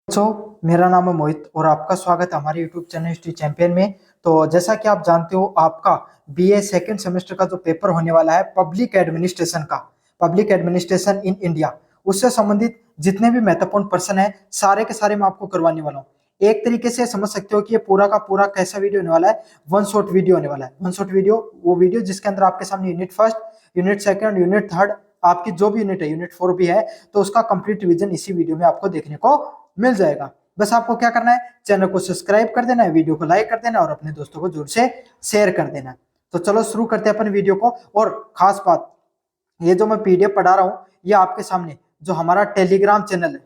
मेरा नाम है मोहित और आपका स्वागत है हमारे यूट्यूब चैनल हिस्ट्री चैंपियन में। तो जैसा कि आप जानते हो, आपका बीए सेकंड सेमेस्टर का जो पेपर होने वाला है पब्लिक एडमिनिस्ट्रेशन इन इंडिया, उससे संबंधित जितने भी महत्वपूर्ण प्रश्न है सारे के सारे मैं आपको करवाने वाला हूँ। एक तरीके से समझ सकते हो कि ये पूरा का पूरा कैसा वीडियो होने वाला है, वन शॉट वीडियो होने वाला है। वन शॉट वीडियो, वो वीडियो जिसके अंदर आपके सामने unit first, unit second, unit third, आपकी जो भी यूनिट है, यूनिट 4 भी है, तो उसका कंप्लीट रिवीजन इसी वीडियो में आपको देखने को मिल जाएगा। बस आपको क्या करना है, चैनल को सब्सक्राइब कर देना है, वीडियो को लाइक कर देना और अपने दोस्तों को जरूर से शेयर कर देना। तो चलो शुरू करते हैं अपन वीडियो को। और खास बात, ये जो मैं पीडीएफ पढ़ा रहा हूं, ये आपके सामने जो हमारा टेलीग्राम चैनल है,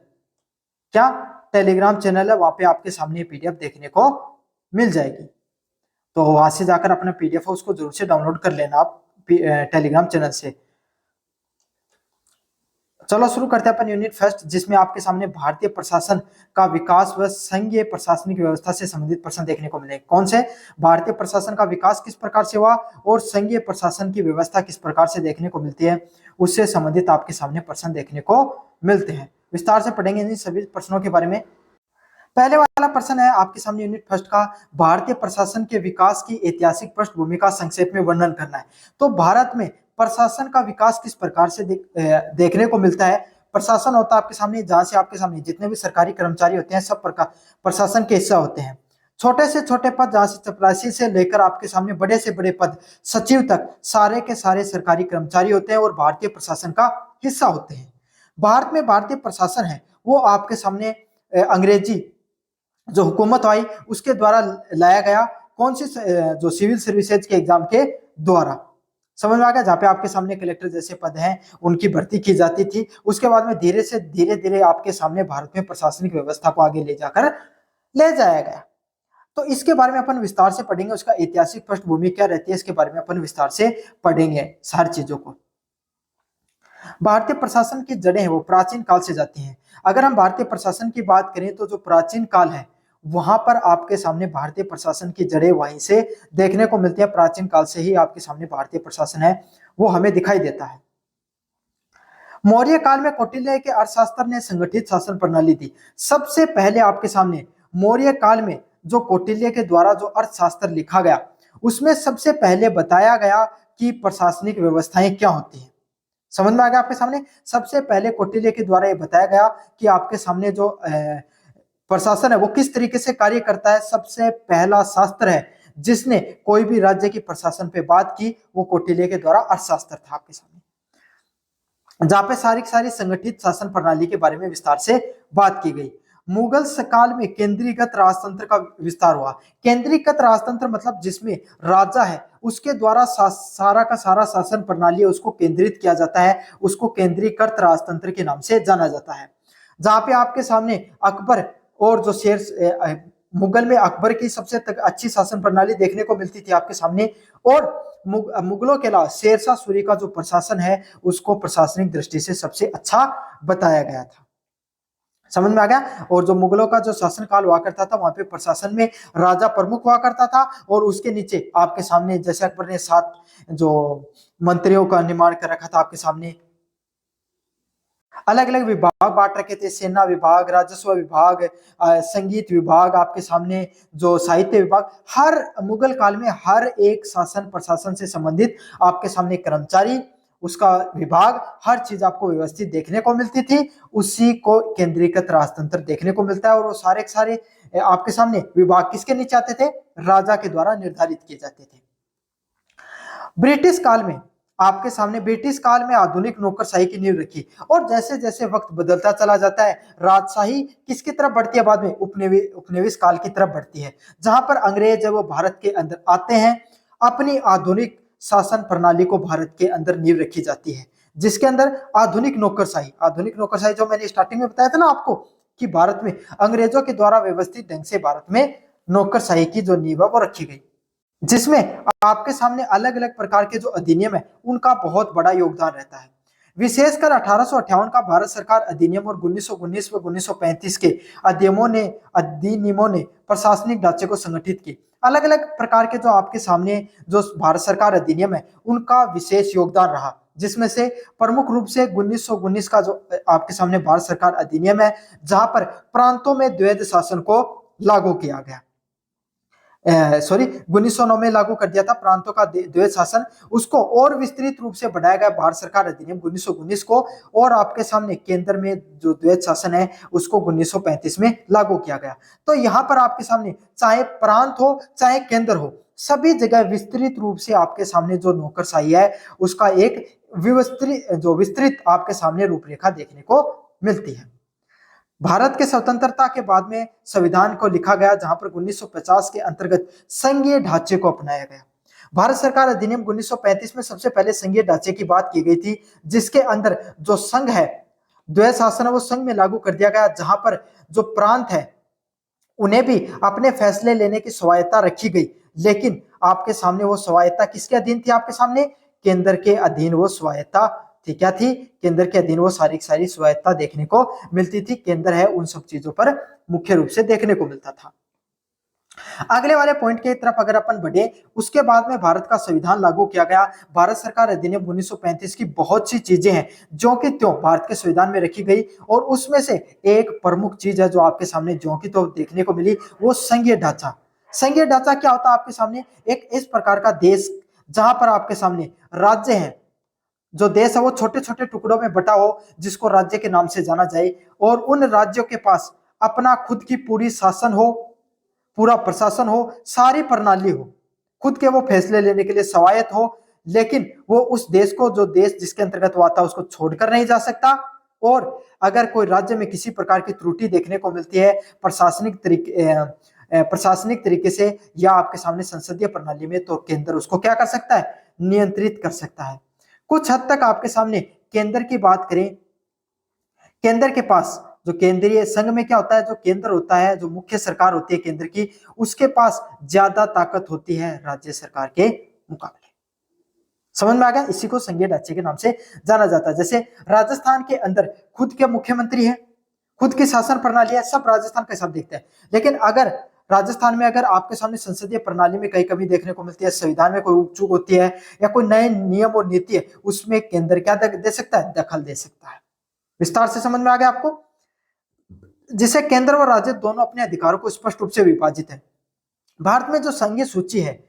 क्या टेलीग्राम चैनल है, वहां पे आपके सामने पीडीएफ देखने को मिल जाएगी। तो वहां से जाकर अपना पीडीएफ है उसको जरूर से डाउनलोड कर लेना आप टेलीग्राम चैनल से। चलो शुरू करते हैं अपन यूनिट फर्स्ट, जिसमें आपके सामने भारतीय प्रशासन का विकास व संघीय प्रशासनिक व्यवस्था से संबंधित प्रश्न देखने को मिले। कौन से? भारतीय प्रशासन का विकास किस प्रकार से हुआ और संघीय प्रशासन की व्यवस्था किस प्रकार से देखने को मिलती है, उससे संबंधित आपके सामने प्रश्न देखने को मिलते हैं। विस्तार से पढ़ेंगे इन सभी प्रश्नों के बारे में। पहले वाला प्रश्न है आपके सामने यूनिट फर्स्ट का, भारतीय प्रशासन के विकास की ऐतिहासिक पृष्ठभूमि का संक्षेप में वर्णन करना है। तो भारत में प्रशासन का विकास किस प्रकार से देखने को मिलता है। प्रशासन होता है आपके सामने, जहां से आपके सामने जितने भी सरकारी कर्मचारी होते हैं सब प्रकार प्रशासन के हिस्सा होते हैं। छोटे से छोटे पद, जहां से चपरासी से लेकर आपके सामने बड़े से बड़े पद, सचिव तक, सारे के सारे सरकारी कर्मचारी होते हैं और भारतीय प्रशासन का हिस्सा होते हैं। भारत में भारतीय प्रशासन है वो आपके सामने अंग्रेजी जो हुकूमत आई उसके द्वारा लाया गया। कौन सी? जो सिविल सर्विसेज के एग्जाम के द्वारा। समझ में आ गया? जहाँ पे आपके सामने कलेक्टर जैसे पद हैं उनकी भर्ती की जाती थी। उसके बाद में धीरे से धीरे धीरे आपके सामने भारत में प्रशासनिक व्यवस्था को आगे ले जाकर ले जाया गया। तो इसके बारे में अपन विस्तार से पढ़ेंगे, उसका ऐतिहासिक पृष्ठभूमि क्या रहती है इसके बारे में अपन विस्तार से पढ़ेंगे सारी चीजों को। भारतीय प्रशासन की जड़ें हैं वो प्राचीन काल से जाती हैं। अगर हम भारतीय प्रशासन की बात करें तो जो प्राचीन काल है वहां पर आपके सामने भारतीय प्रशासन की जड़ें वहीं से देखने को मिलती है। प्राचीन काल से ही आपके सामने भारतीय प्रशासन है वो हमें दिखाई देता है। मौर्य काल में कौटिल्य के अर्थशास्त्र ने संगठित शासन प्रणाली दी। सबसे पहले आपके सामने मौर्य काल में जो कौटिल्य के द्वारा जो अर्थशास्त्र लिखा गया उसमें सबसे पहले बताया गया कि प्रशासनिक व्यवस्थाएं क्या होती हैं। समझ में आ गया आपके सामने? सबसे पहले कौटिल्य के द्वारा ये बताया गया कि आपके सामने जो प्रशासन है वो किस तरीके से कार्य करता है। सबसे पहला शास्त्र है जिसने कोई भी राज्य की प्रशासन पे बात की वो कौटिल्य के द्वारा अर्थशास्त्र था आपके सामने, जहां पे सारी संगठित शासन प्रणाली के बारे में विस्तार से बात की गई। मुगल काल में केंद्रीकृत राजतंत्र का विस्तार हुआ। केंद्रीकृत राजतंत्र मतलब जिसमें राजा है उसके द्वारा सारा का सारा शासन प्रणाली है उसको केंद्रित किया जाता है, उसको केंद्रीकृत राजतंत्र के नाम से जाना जाता है। जहां पे आपके सामने अकबर और जो शेर मुगल में अकबर की सबसे अच्छी शासन प्रणाली देखने को मिलती थी आपके सामने, और मुगलों के अलावा शेरशाह सूरी का जो प्रशासन है उसको प्रशासनिक दृष्टि से सबसे अच्छा बताया गया था। समझ में आ गया? और जो मुगलों का जो शासनकाल हुआ करता था वहां पे प्रशासन में राजा प्रमुख हुआ करता था और उसके नीचे आपके सामने जैसे अकबर ने 7 जो मंत्रियों का निर्माण कर रखा था आपके सामने, अलग अलग विभाग बांट रखे थे। सेना विभाग, राजस्व विभाग, संगीत विभाग, आपके सामने जो साहित्य विभाग, हर मुगल काल में हर एक शासन प्रशासन से संबंधित आपके सामने कर्मचारी, उसका विभाग, हर चीज आपको व्यवस्थित देखने को मिलती थी। उसी को केंद्रीकृत राजतंत्र देखने को मिलता है और वो सारे के सारे आपके सामने विभाग किसके नीचे आते थे? राजा के द्वारा निर्धारित किए जाते थे। ब्रिटिश काल में आधुनिक नौकरशाही की नींव रखी और जैसे जैसे वक्त बदलता चला जाता है राजशाही किसकी तरफ बढ़ती है? बाद में उपनिवेश काल की तरफ बढ़ती है, जहां पर अंग्रेज है वो भारत के अंदर आते हैं। अपनी आधुनिक शासन प्रणाली को भारत के अंदर नींव रखी जाती है जिसके अंदर आधुनिक नौकरशाही जो मैंने स्टार्टिंग में बताया था ना आपको कि भारत में अंग्रेजों के द्वारा व्यवस्थित ढंग से भारत में नौकरशाही की जो नींव है वो रखी गई, जिसमें आपके सामने अलग अलग प्रकार के जो अधिनियम है उनका बहुत बड़ा योगदान रहता है। विशेषकर 1858 का भारत सरकार अधिनियम और 1919 व 1935 के अधिनियमों ने प्रशासनिक ढांचे को संगठित की। अलग अलग प्रकार के जो आपके सामने जो भारत सरकार अधिनियम है उनका विशेष योगदान रहा, जिसमें से प्रमुख रूप से 1919 का जो आपके सामने भारत सरकार अधिनियम है, जहां पर प्रांतों में द्वैध शासन को लागू किया गया। सॉरी 1909 में लागू कर दिया था प्रांतों का द्वैध शासन, उसको और विस्तृत रूप से बढ़ाया गया भारत सरकार अधिनियम 1919 को, और आपके सामने केंद्र में जो द्वैध शासन है उसको 1935 में लागू किया गया। तो यहाँ पर आपके सामने चाहे प्रांत हो चाहे केंद्र हो, सभी जगह विस्तृत रूप से आपके सामने जो नौकरशाही है उसका एक विस्तृत आपके सामने रूपरेखा देखने को मिलती है। भारत के स्वतंत्रता के बाद में संविधान को लिखा गया, जहां पर 1950 के अंतर्गत संघीय ढांचे को अपनाया गया। भारत सरकार अधिनियम 1935 में सबसे पहले संघीय ढांचे की बात की गई थी, जिसके अंदर जो संघ है, द्वैध शासन है, वो संघ में लागू कर दिया गया, जहां पर जो प्रांत है उन्हें भी अपने फैसले लेने की स्वायत्ता रखी गई। लेकिन आपके सामने वो स्वायत्ता किसके अधीन थी? आपके सामने केंद्र के अधीन वो स्वायत्ता थी। क्या थी? केंद्र के अधीन वो सारी सारी स्वायत्ता देखने को मिलती थी। केंद्र है उन सब चीजों पर मुख्य रूप से देखने को मिलता था। अगले वाले पॉइंट की तरफ अगर अपन बढ़े, उसके बाद में भारत का संविधान लागू किया गया। भारत सरकार अधिनियम 1935 की बहुत सी चीजें हैं जो कि त्यों भारत के संविधान में रखी गई, और उसमें से एक प्रमुख चीज है जो आपके सामने जो कि तो देखने को मिली, वो संघीय ढांचा। संघीय ढांचा क्या होता है? आपके सामने एक इस प्रकार का देश जहां पर आपके सामने राज्य है, जो देश है वो छोटे छोटे टुकड़ों में बटा हो, जिसको राज्य के नाम से जाना जाए, और उन राज्यों के पास अपना खुद की पूरी शासन हो, पूरा प्रशासन हो, सारी प्रणाली हो, खुद के वो फैसले लेने के लिए स्वायत्त हो, लेकिन वो उस देश को, जो देश जिसके अंतर्गत वो आता है, उसको छोड़कर नहीं जा सकता। और अगर कोई राज्य में किसी प्रकार की त्रुटि देखने को मिलती है प्रशासनिक तरीके से या आपके सामने संसदीय प्रणाली में, तो केंद्र उसको क्या कर सकता है? नियंत्रित कर सकता है। कुछ हद तक आपके सामने केंद्र की बात करें, केंद्र के पास जो केंद्रीय संघ में क्या होता है, जो केंद्र होता है, जो मुख्य सरकार होती है केंद्र की, उसके पास ज्यादा ताकत होती है राज्य सरकार के मुकाबले। समझ में आ गया? इसी को संघीय ढांचे के नाम से जाना जाता है। जैसे राजस्थान के अंदर खुद के मुख्यमंत्री है, खुद की शासन प्रणाली है, सब राजस्थान का हिसाब देखते हैं। लेकिन अगर राजस्थान में अगर आपके सामने संसदीय प्रणाली में कई कमी देखने को मिलती है, संविधान में कोई चूक होती है, या कोई नए नियम और नीति है, उसमें केंद्र क्या दे सकता है? दखल दे सकता है। विस्तार से समझ में आ गया आपको? जिसे केंद्र और राज्य दोनों अपने अधिकारों को स्पष्ट रूप से विभाजित है। भारत में जो संघीय सूची है,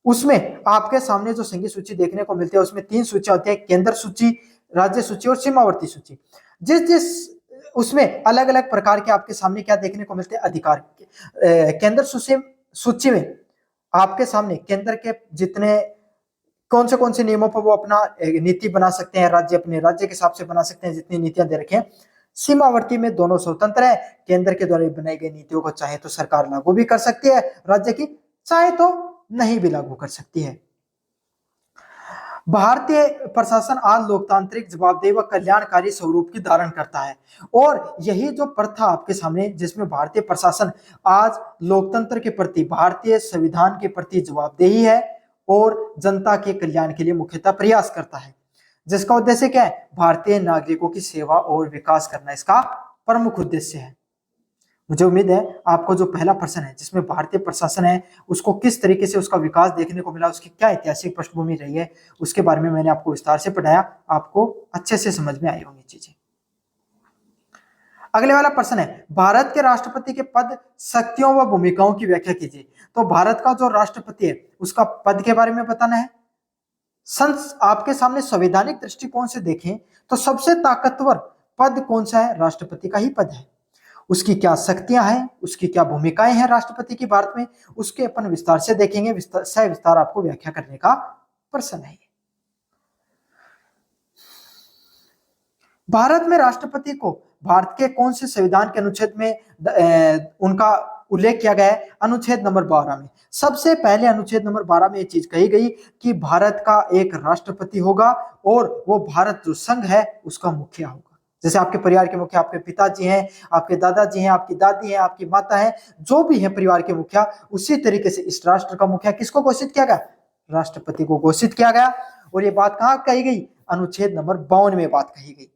उसमें आपके सामने जो संघीय सूची देखने को मिलती है, उसमें 3 सूचियां होती है: केंद्र सूची, राज्य सूची और सीमावर्ती सूची। जिस जिस उसमें अलग अलग प्रकार के आपके सामने क्या देखने को मिलते हैं? अधिकार। केंद्र सूची में आपके सामने केंद्र के जितने कौन से नियमों पर वो अपना नीति बना सकते हैं, राज्य अपने राज्य के हिसाब से बना सकते हैं जितनी नीतियां दे रखे हैं। सीमावर्ती में दोनों स्वतंत्र है, केंद्र के द्वारा बनाई गई नीतियों को चाहे तो सरकार लागू भी कर सकती है राज्य की, चाहे तो नहीं भी लागू कर सकती है। भारतीय प्रशासन आज लोकतांत्रिक, जवाबदेही व कल्याणकारी स्वरूप की धारण करता है, और यही जो प्रथा आपके सामने, जिसमें भारतीय प्रशासन आज लोकतंत्र के प्रति, भारतीय संविधान के प्रति जवाबदेही है और जनता के कल्याण के लिए मुख्यतः प्रयास करता है, जिसका उद्देश्य क्या है? भारतीय नागरिकों की सेवा और विकास करना इसका प्रमुख उद्देश्य है। मुझे उम्मीद है आपको जो पहला प्रश्न है, जिसमें भारतीय प्रशासन है, उसको किस तरीके से उसका विकास देखने को मिला, उसकी क्या ऐतिहासिक पृष्ठभूमि रही है, उसके बारे में मैंने आपको विस्तार से पढ़ाया, आपको अच्छे से समझ में आई होंगी चीजें। अगले वाला प्रश्न है, भारत के राष्ट्रपति के पद, शक्तियों व भूमिकाओं की व्याख्या कीजिए। तो भारत का जो राष्ट्रपति है उसका पद के बारे में बताना है। आपके सामने संवैधानिक दृष्टिकोण से देखें तो सबसे ताकतवर पद कौन सा है? राष्ट्रपति का ही पद है। उसकी क्या शक्तियां हैं, उसकी क्या भूमिकाएं हैं राष्ट्रपति की भारत में, उसके अपन विस्तार से देखेंगे। विस्तार आपको व्याख्या करने का प्रश्न है। भारत में राष्ट्रपति को भारत के कौन से संविधान के अनुच्छेद में उनका उल्लेख किया गया है? अनुच्छेद नंबर 12 में। सबसे पहले अनुच्छेद नंबर 12 में यह चीज कही गई कि भारत का एक राष्ट्रपति होगा और वो भारत जो संघ है उसका मुखिया होगा। जैसे आपके परिवार के मुखिया आपके पिताजी हैं, आपके दादाजी हैं, आपकी दादी हैं, आपकी माता है, जो भी है परिवार के मुखिया, उसी तरीके से इस राष्ट्र का मुखिया किसको घोषित किया गया? राष्ट्रपति को घोषित किया गया। और ये बात कहां कही गई? अनुच्छेद नंबर 52 में बात कही गई।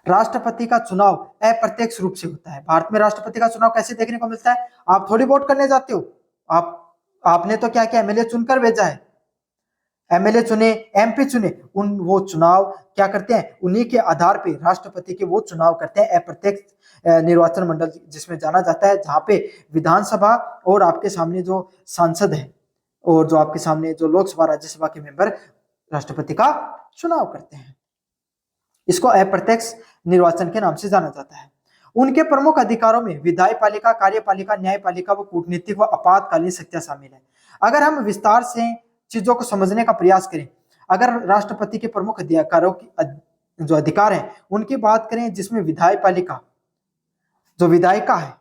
राष्ट्रपति का चुनाव अप्रत्यक्ष रूप से होता है। भारत में राष्ट्रपति का चुनाव कैसे देखने को मिलता है? आप थोड़ी वोट करने जाते हो, आपने तो क्या क्या एमएलए चुनकर भेजा है, एमएलए चुने, एमपी चुने, उन वो चुनाव क्या करते हैं, उन्हीं के आधार पे राष्ट्रपति के वो चुनाव करते हैं अप्रत्यक्ष निर्वाचन मंडल जिसमें जाना जाता है, जहां पे विधानसभा और आपके सामने जो सांसद है और जो आपके सामने जो लोकसभा राज्यसभा के मेंबर राष्ट्रपति का चुनाव करते हैं। इसको अप्रत्यक्ष निर्वाचन के नाम से जाना जाता है। उनके प्रमुख अधिकारों में विधायी पालिका, कार्यपालिका, न्यायपालिका व कूटनीतिक व आपातकालीन शक्तियां शामिल है। अगर हम विस्तार से चीजों को समझने का प्रयास करें, अगर राष्ट्रपति के प्रमुख अधिकारों की जो अधिकार है उनकी बात करें, जिसमें विधायी पालिका जो विधायिका है,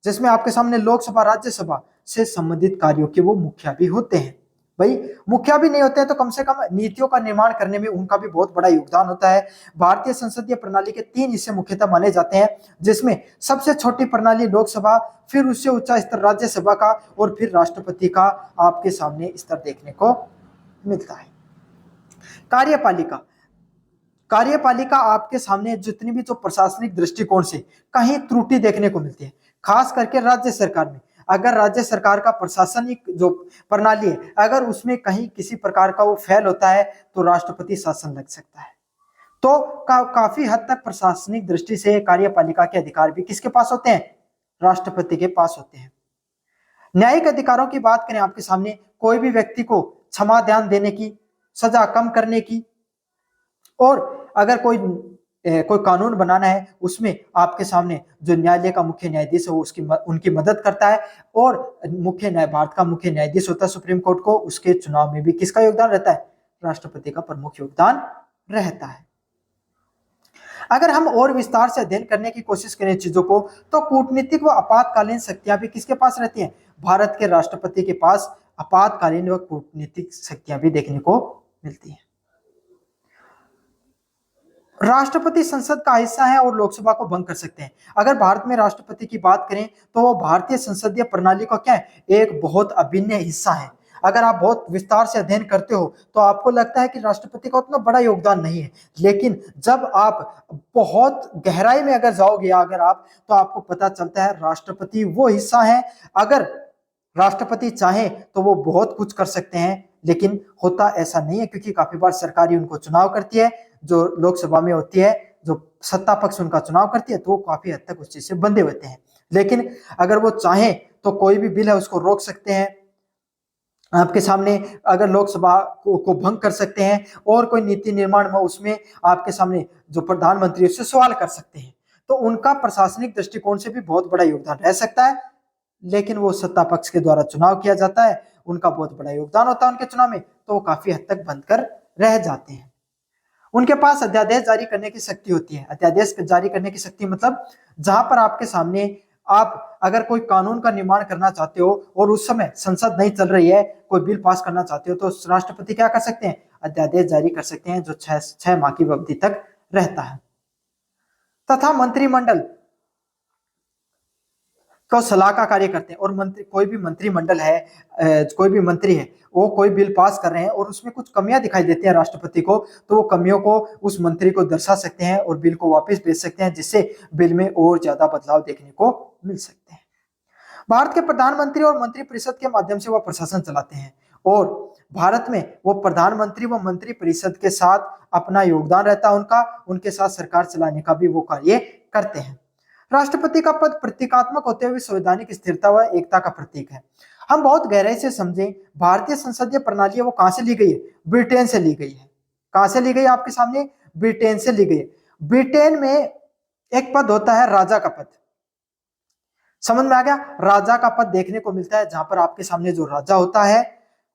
जिसमें आपके सामने लोकसभा राज्यसभा से संबंधित कार्यों के वो मुखिया भी होते हैं। भाई मुखिया भी नहीं होते हैं तो कम से कम नीतियों का निर्माण करने में उनका भी बहुत बड़ा योगदान होता है। भारतीय संसदीय प्रणाली के 3 हिस्से मुख्यतः माने जाते हैं, जिसमें सबसे छोटी प्रणाली लोकसभा, फिर उससे ऊंचा स्तर राज्यसभा का और फिर राष्ट्रपति का आपके सामने स्तर देखने को मिलता है। कार्यपालिका, कार्यपालिका आपके सामने जितनी भी जो प्रशासनिक दृष्टिकोण से कहीं त्रुटि देखने को मिलती है, खास करके राज्य सरकार में, अगर राज्य सरकार का प्रशासनिक जो प्रणाली है अगर उसमें कहीं किसी प्रकार का वो फेल होता है तो राष्ट्रपति शासन लग सकता है। तो काफी हद तक प्रशासनिक दृष्टि से कार्यपालिका के अधिकार भी किसके पास होते हैं, राष्ट्रपति के पास होते हैं। न्यायिक अधिकारों की बात करें, आपके सामने कोई भी व्यक्ति को क्षमा दान देने की, सजा कम करने की, और अगर कोई कानून बनाना है उसमें आपके सामने जो न्यायालय का मुख्य न्यायाधीश है वो उनकी मदद करता है, और भारत का मुख्य न्यायाधीश होता है सुप्रीम कोर्ट को, उसके चुनाव में भी किसका योगदान रहता है, राष्ट्रपति का प्रमुख योगदान रहता है। अगर हम और विस्तार से अध्ययन करने की कोशिश करें चीजों को, तो कूटनीतिक व आपातकालीन शक्तियां भी किसके पास रहती हैं, भारत के राष्ट्रपति के पास आपातकालीन व कूटनीतिक शक्तियां भी देखने को मिलती हैं। राष्ट्रपति संसद का हिस्सा है और लोकसभा को भंग कर सकते हैं। अगर भारत में राष्ट्रपति की बात करें तो वो भारतीय संसदीय प्रणाली का क्या है, एक बहुत अभिन्न हिस्सा है। अगर आप बहुत विस्तार से अध्ययन करते हो तो आपको लगता है कि राष्ट्रपति का उतना बड़ा योगदान नहीं है, लेकिन जब आप बहुत गहराई में अगर जाओगे अगर आप, तो आपको पता चलता है राष्ट्रपति वो हिस्सा है, अगर राष्ट्रपति चाहे तो वो बहुत कुछ कर सकते हैं, लेकिन होता ऐसा नहीं है, क्योंकि काफी बार सरकार ही उनको चुनाव करती है, जो लोकसभा में होती है, जो सत्ता पक्ष उनका चुनाव करती है, तो वो काफी हद तक उस चीज से बंधे होते हैं। लेकिन अगर वो चाहे तो कोई भी बिल है उसको रोक सकते हैं, आपके सामने अगर लोकसभा को भंग कर सकते हैं, और कोई नीति निर्माण में उसमें आपके सामने जो प्रधानमंत्री उससे सवाल कर सकते हैं। तो उनका प्रशासनिक दृष्टिकोण से भी बहुत बड़ा योगदान रह सकता है, लेकिन वो सत्ता पक्ष के द्वारा चुनाव किया जाता है, उनका बहुत बड़ा योगदान होता है उनके चुनाव में, तो वो काफी हद तक बंद कर रह जाते हैं। उनके पास अध्यादेश जारी करने की शक्ति होती है। अध्यादेश जारी करने की शक्ति मतलब जहां पर आपके सामने आप अगर कोई कानून का निर्माण करना चाहते हो और उस समय संसद नहीं चल रही है, कोई बिल पास करना चाहते हो, तो राष्ट्रपति क्या कर सकते हैं, अध्यादेश जारी कर सकते हैं, जो 6 माह की अवधि तक रहता है। तथा मंत्रिमंडल को सलाह का कार्य करते हैं, और कोई भी मंत्रिमंडल है, कोई भी मंत्री है, वो कोई बिल पास कर रहे हैं और उसमें कुछ कमियां दिखाई देती हैं राष्ट्रपति को, तो वो कमियों को उस मंत्री को दर्शा सकते हैं और बिल को वापस भेज सकते हैं, जिससे बिल में और ज्यादा बदलाव देखने को मिल सकते हैं। भारत के प्रधानमंत्री और मंत्रिपरिषद के माध्यम से वह प्रशासन चलाते हैं, और भारत में वो प्रधानमंत्री व मंत्रिपरिषद के साथ अपना योगदान रहता है उनके साथ सरकार चलाने का भी वो कार्य करते हैं। राष्ट्रपति का पद प्रतीकात्मक होते हुए संवैधानिक स्थिरता व एकता का प्रतीक है। हम बहुत गहराई से समझें, भारतीय संसदीय प्रणाली है वो कहां से ली गई है, ब्रिटेन से ली गई है। कहां से ली गई आपके सामने, ब्रिटेन से ली गई है। ब्रिटेन में एक पद होता है राजा का पद, समझ में आ गया, राजा का पद देखने को मिलता है, जहां पर आपके सामने जो राजा होता है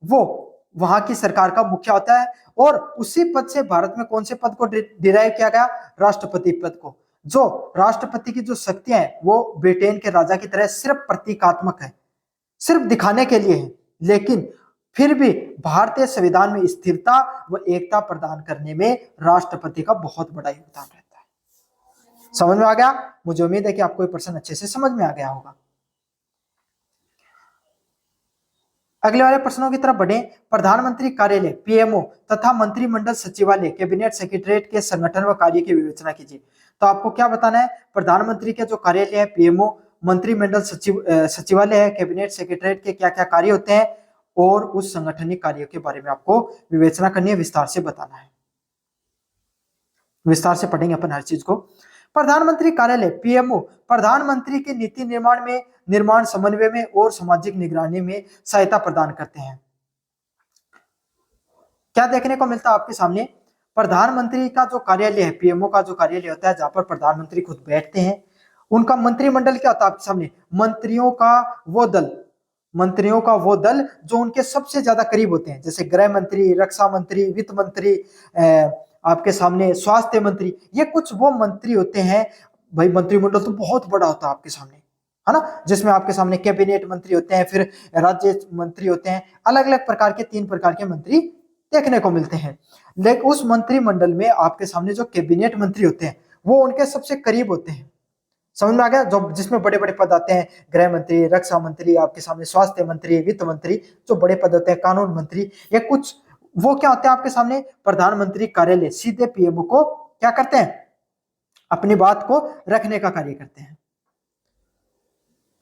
वो वहां की सरकार का मुखिया होता है, और उसी पद से भारत में कौन से पद को डिराइव किया गया, राष्ट्रपति पद को। जो राष्ट्रपति की जो शक्तियां हैं वो ब्रिटेन के राजा की तरह सिर्फ प्रतीकात्मक है, सिर्फ दिखाने के लिए है, लेकिन फिर भी भारतीय संविधान में स्थिरता व एकता प्रदान करने में राष्ट्रपति का बहुत बड़ा योगदान रहता है। समझ में आ गया, मुझे उम्मीद है कि आपको ये प्रश्न अच्छे से समझ में आ गया होगा। अगले वाले प्रश्नों की तरफ बढ़े। प्रधानमंत्री कार्यालय पीएमओ तथा मंत्रिमंडल सचिवालय कैबिनेट सेक्रेटरीट के संगठन व कार्य की विवेचना कीजिए। तो आपको क्या बताना है, प्रधानमंत्री के जो कार्यालय है पीएमओ, मंत्रिमंडल सचिवालय है, कैबिनेट सेक्रेटरीट के क्या क्या कार्य होते हैं, और उस संगठनिक कार्यों के बारे में आपको विवेचना करनी है, विस्तार से बताना है। विस्तार से पढ़ेंगे अपन हर चीज को। प्रधानमंत्री कार्यालय पीएमओ प्रधानमंत्री के नीति निर्माण में, निर्माण समन्वय में और सामाजिक निगरानी में सहायता प्रदान करते हैं। क्या देखने को मिलता है आपके सामने, प्रधानमंत्री का जो कार्यालय है, पीएमओ का जो कार्यालय होता है, जहां पर प्रधानमंत्री खुद बैठते हैं, उनका मंत्रिमंडल क्या होता है आपके सामने, मंत्रियों का वो दल जो उनके सबसे ज्यादा करीब होते हैं, जैसे गृह मंत्री, रक्षा मंत्री, वित्त मंत्री, आपके सामने स्वास्थ्य मंत्री, ये कुछ वो मंत्री होते हैं। भाई मंत्रिमंडल तो बहुत बड़ा होता है आपके सामने, है ना, जिसमें आपके सामने कैबिनेट मंत्री होते हैं, फिर राज्य मंत्री होते हैं, अलग अलग प्रकार के 3 प्रकार के मंत्री देखने को मिलते हैं। लेकिन उस मंत्रिमंडल में आपके सामने जो कैबिनेट मंत्री होते हैं वो उनके सबसे करीब होते हैं। समझ में आ गया, जो जिसमें बड़े बड़े पद आते हैं, गृह मंत्री, रक्षा मंत्री, आपके सामने स्वास्थ्य मंत्री, वित्त मंत्री, जो बड़े पद होते हैं, कानून मंत्री, ये कुछ वो क्या होते हैं आपके सामने, प्रधानमंत्री कार्यालय सीधे पीएमओ को क्या करते हैं, अपनी बात को रखने का कार्य करते हैं।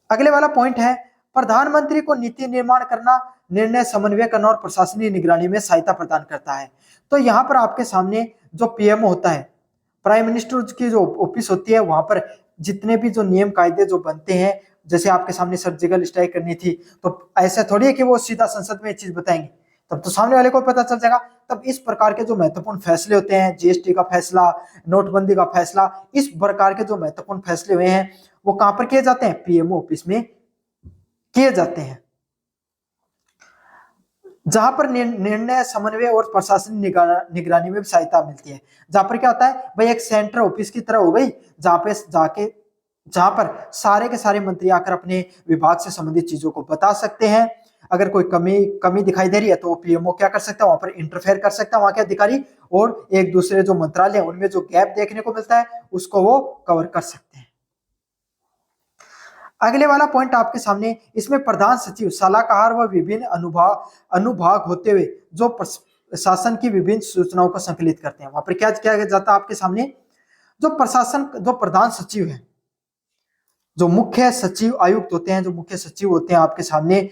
अगले वाला पॉइंट है, प्रधानमंत्री को नीति निर्माण करना, निर्णय समन्वय करना और प्रशासनिक निगरानी में सहायता प्रदान करता है। तो यहाँ पर आपके सामने जो पीएमओ होता है, प्राइम मिनिस्टर की जो ऑफिस होती है, वहां पर जितने भी जो नियम कायदे जो बनते हैं, जैसे आपके सामने सर्जिकल स्ट्राइक करनी थी, तो ऐसा थोड़ी है कि वो सीधा संसद में चीज बताएंगे, तब तो सामने वाले को पता चल जाएगा। तब इस प्रकार के जो महत्वपूर्ण फैसले होते हैं, जीएसटी का फैसला, नोटबंदी का फैसला, इस प्रकार के जो महत्वपूर्ण फैसले हुए हैं वो कहां पर किए जाते हैं, पीएमओ ऑफिस में किए जाते हैं, जहां पर निर्णय समन्वय और प्रशासनिक निगरानी में भी सहायता मिलती है। जहां पर क्या होता है भाई, एक सेंटर ऑफिस की तरह हो गई, जहां पर सारे के सारे मंत्री आकर अपने विभाग से संबंधित चीजों को बता सकते हैं। अगर कोई कमी दिखाई दे रही है तो वो पीएमओ क्या कर सकता है, वहां पर इंटरफेयर कर सकता है वहां के अधिकारी, और एक दूसरे जो मंत्रालय है उनमें जो गैप देखने को मिलता है उसको वो कवर कर सकते हैं। अगले वाला पॉइंट आपके सामने, इसमें प्रधान सचिव सलाहकार व विभिन्न अनुभाग होते हुए जो शासन की विभिन्न सूचनाओं को संकलित करते हैं। वहां पर क्या किया जाता है आपके सामने, जो प्रधान सचिव है, जो मुख्य सचिव आयुक्त होते हैं, जो मुख्य सचिव होते हैं आपके सामने,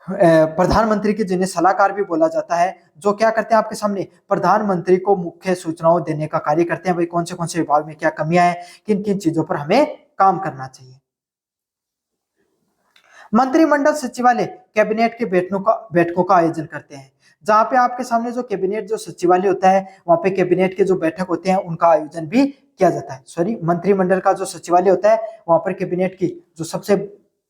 प्रधानमंत्री के जिन्हें सलाहकार भी बोला जाता है, जो क्या करते हैं आपके सामने, प्रधानमंत्री को मुख्य सूचनाओं देने का कार्य करते हैं। भाई कौन से विभाग में क्या कमियां हैं, किन किन चीजों पर हमें काम करना चाहिए। मंत्रिमंडल सचिवालय कैबिनेट के बैठकों का आयोजन करते हैं। जहां पे आपके सामने जो कैबिनेट जो सचिवालय होता है, वहां पे कैबिनेट के जो बैठक होते हैं उनका आयोजन भी किया जाता है। सॉरी, मंत्रिमंडल का जो सचिवालय होता है वहां पर कैबिनेट की जो सबसे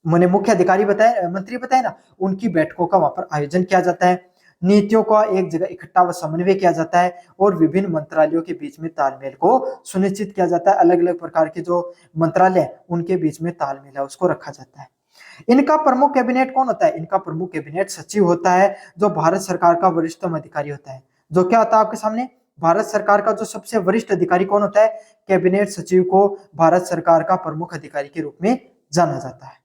मैंने मुख्य अधिकारी मंत्री बताए ना, उनकी बैठकों का वहां पर आयोजन किया जाता है। नीतियों का एक जगह इकट्ठा व समन्वय किया जाता है और विभिन्न मंत्रालयों के बीच में तालमेल को सुनिश्चित किया जाता है। अलग अलग प्रकार के जो मंत्रालय उनके बीच में तालमेल है उसको रखा जाता है। इनका प्रमुख कैबिनेट कौन होता है, इनका प्रमुख कैबिनेट सचिव होता है, जो भारत सरकार का वरिष्ठतम अधिकारी होता है। जो क्या होता है आपके सामने, भारत सरकार का जो सबसे वरिष्ठ अधिकारी कौन होता है, कैबिनेट सचिव को भारत सरकार का प्रमुख अधिकारी के रूप में जाना जाता है।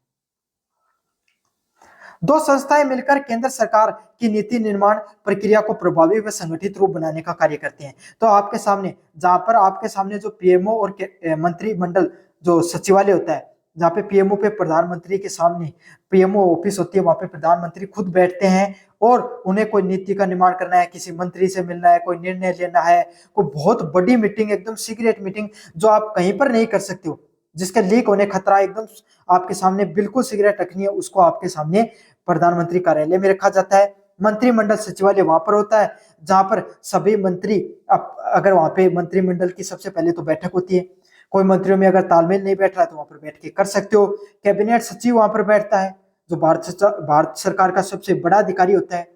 2 संस्थाएं मिलकर केंद्र सरकार की नीति निर्माण प्रक्रिया को प्रभावी व संगठित रूप बनाने का कार्य करते हैं। तो आपके सामने, जहां पर आपके सामने जो पीएमओ और मंत्रिमंडल जो सचिवालय होता है, जहाँ पे पीएमओ पे प्रधानमंत्री के सामने पीएमओ ऑफिस होती है, वहां पे प्रधानमंत्री खुद बैठते हैं और उन्हें कोई नीति का निर्माण करना है, किसी मंत्री से मिलना है, कोई निर्णय लेना है, कोई बहुत बड़ी मीटिंग, एकदम सीक्रेट मीटिंग जो आप कहीं पर नहीं कर सकते हो, जिसके लीक होने खतरा, एकदम आपके सामने बिल्कुल सिगरेट रखनी है, उसको आपके सामने प्रधानमंत्री कार्यालय में रखा जाता है। मंत्रिमंडल सचिवालय वहां पर होता है जहां पर सभी मंत्री, अगर वहां पे मंत्रिमंडल की सबसे पहले तो बैठक होती है, कोई मंत्रियों में अगर तालमेल नहीं बैठ रहा तो वहां पर बैठ के कर सकते हो। कैबिनेट सचिव वहां पर बैठता है, जो भारत सरकार का सबसे बड़ा अधिकारी होता है।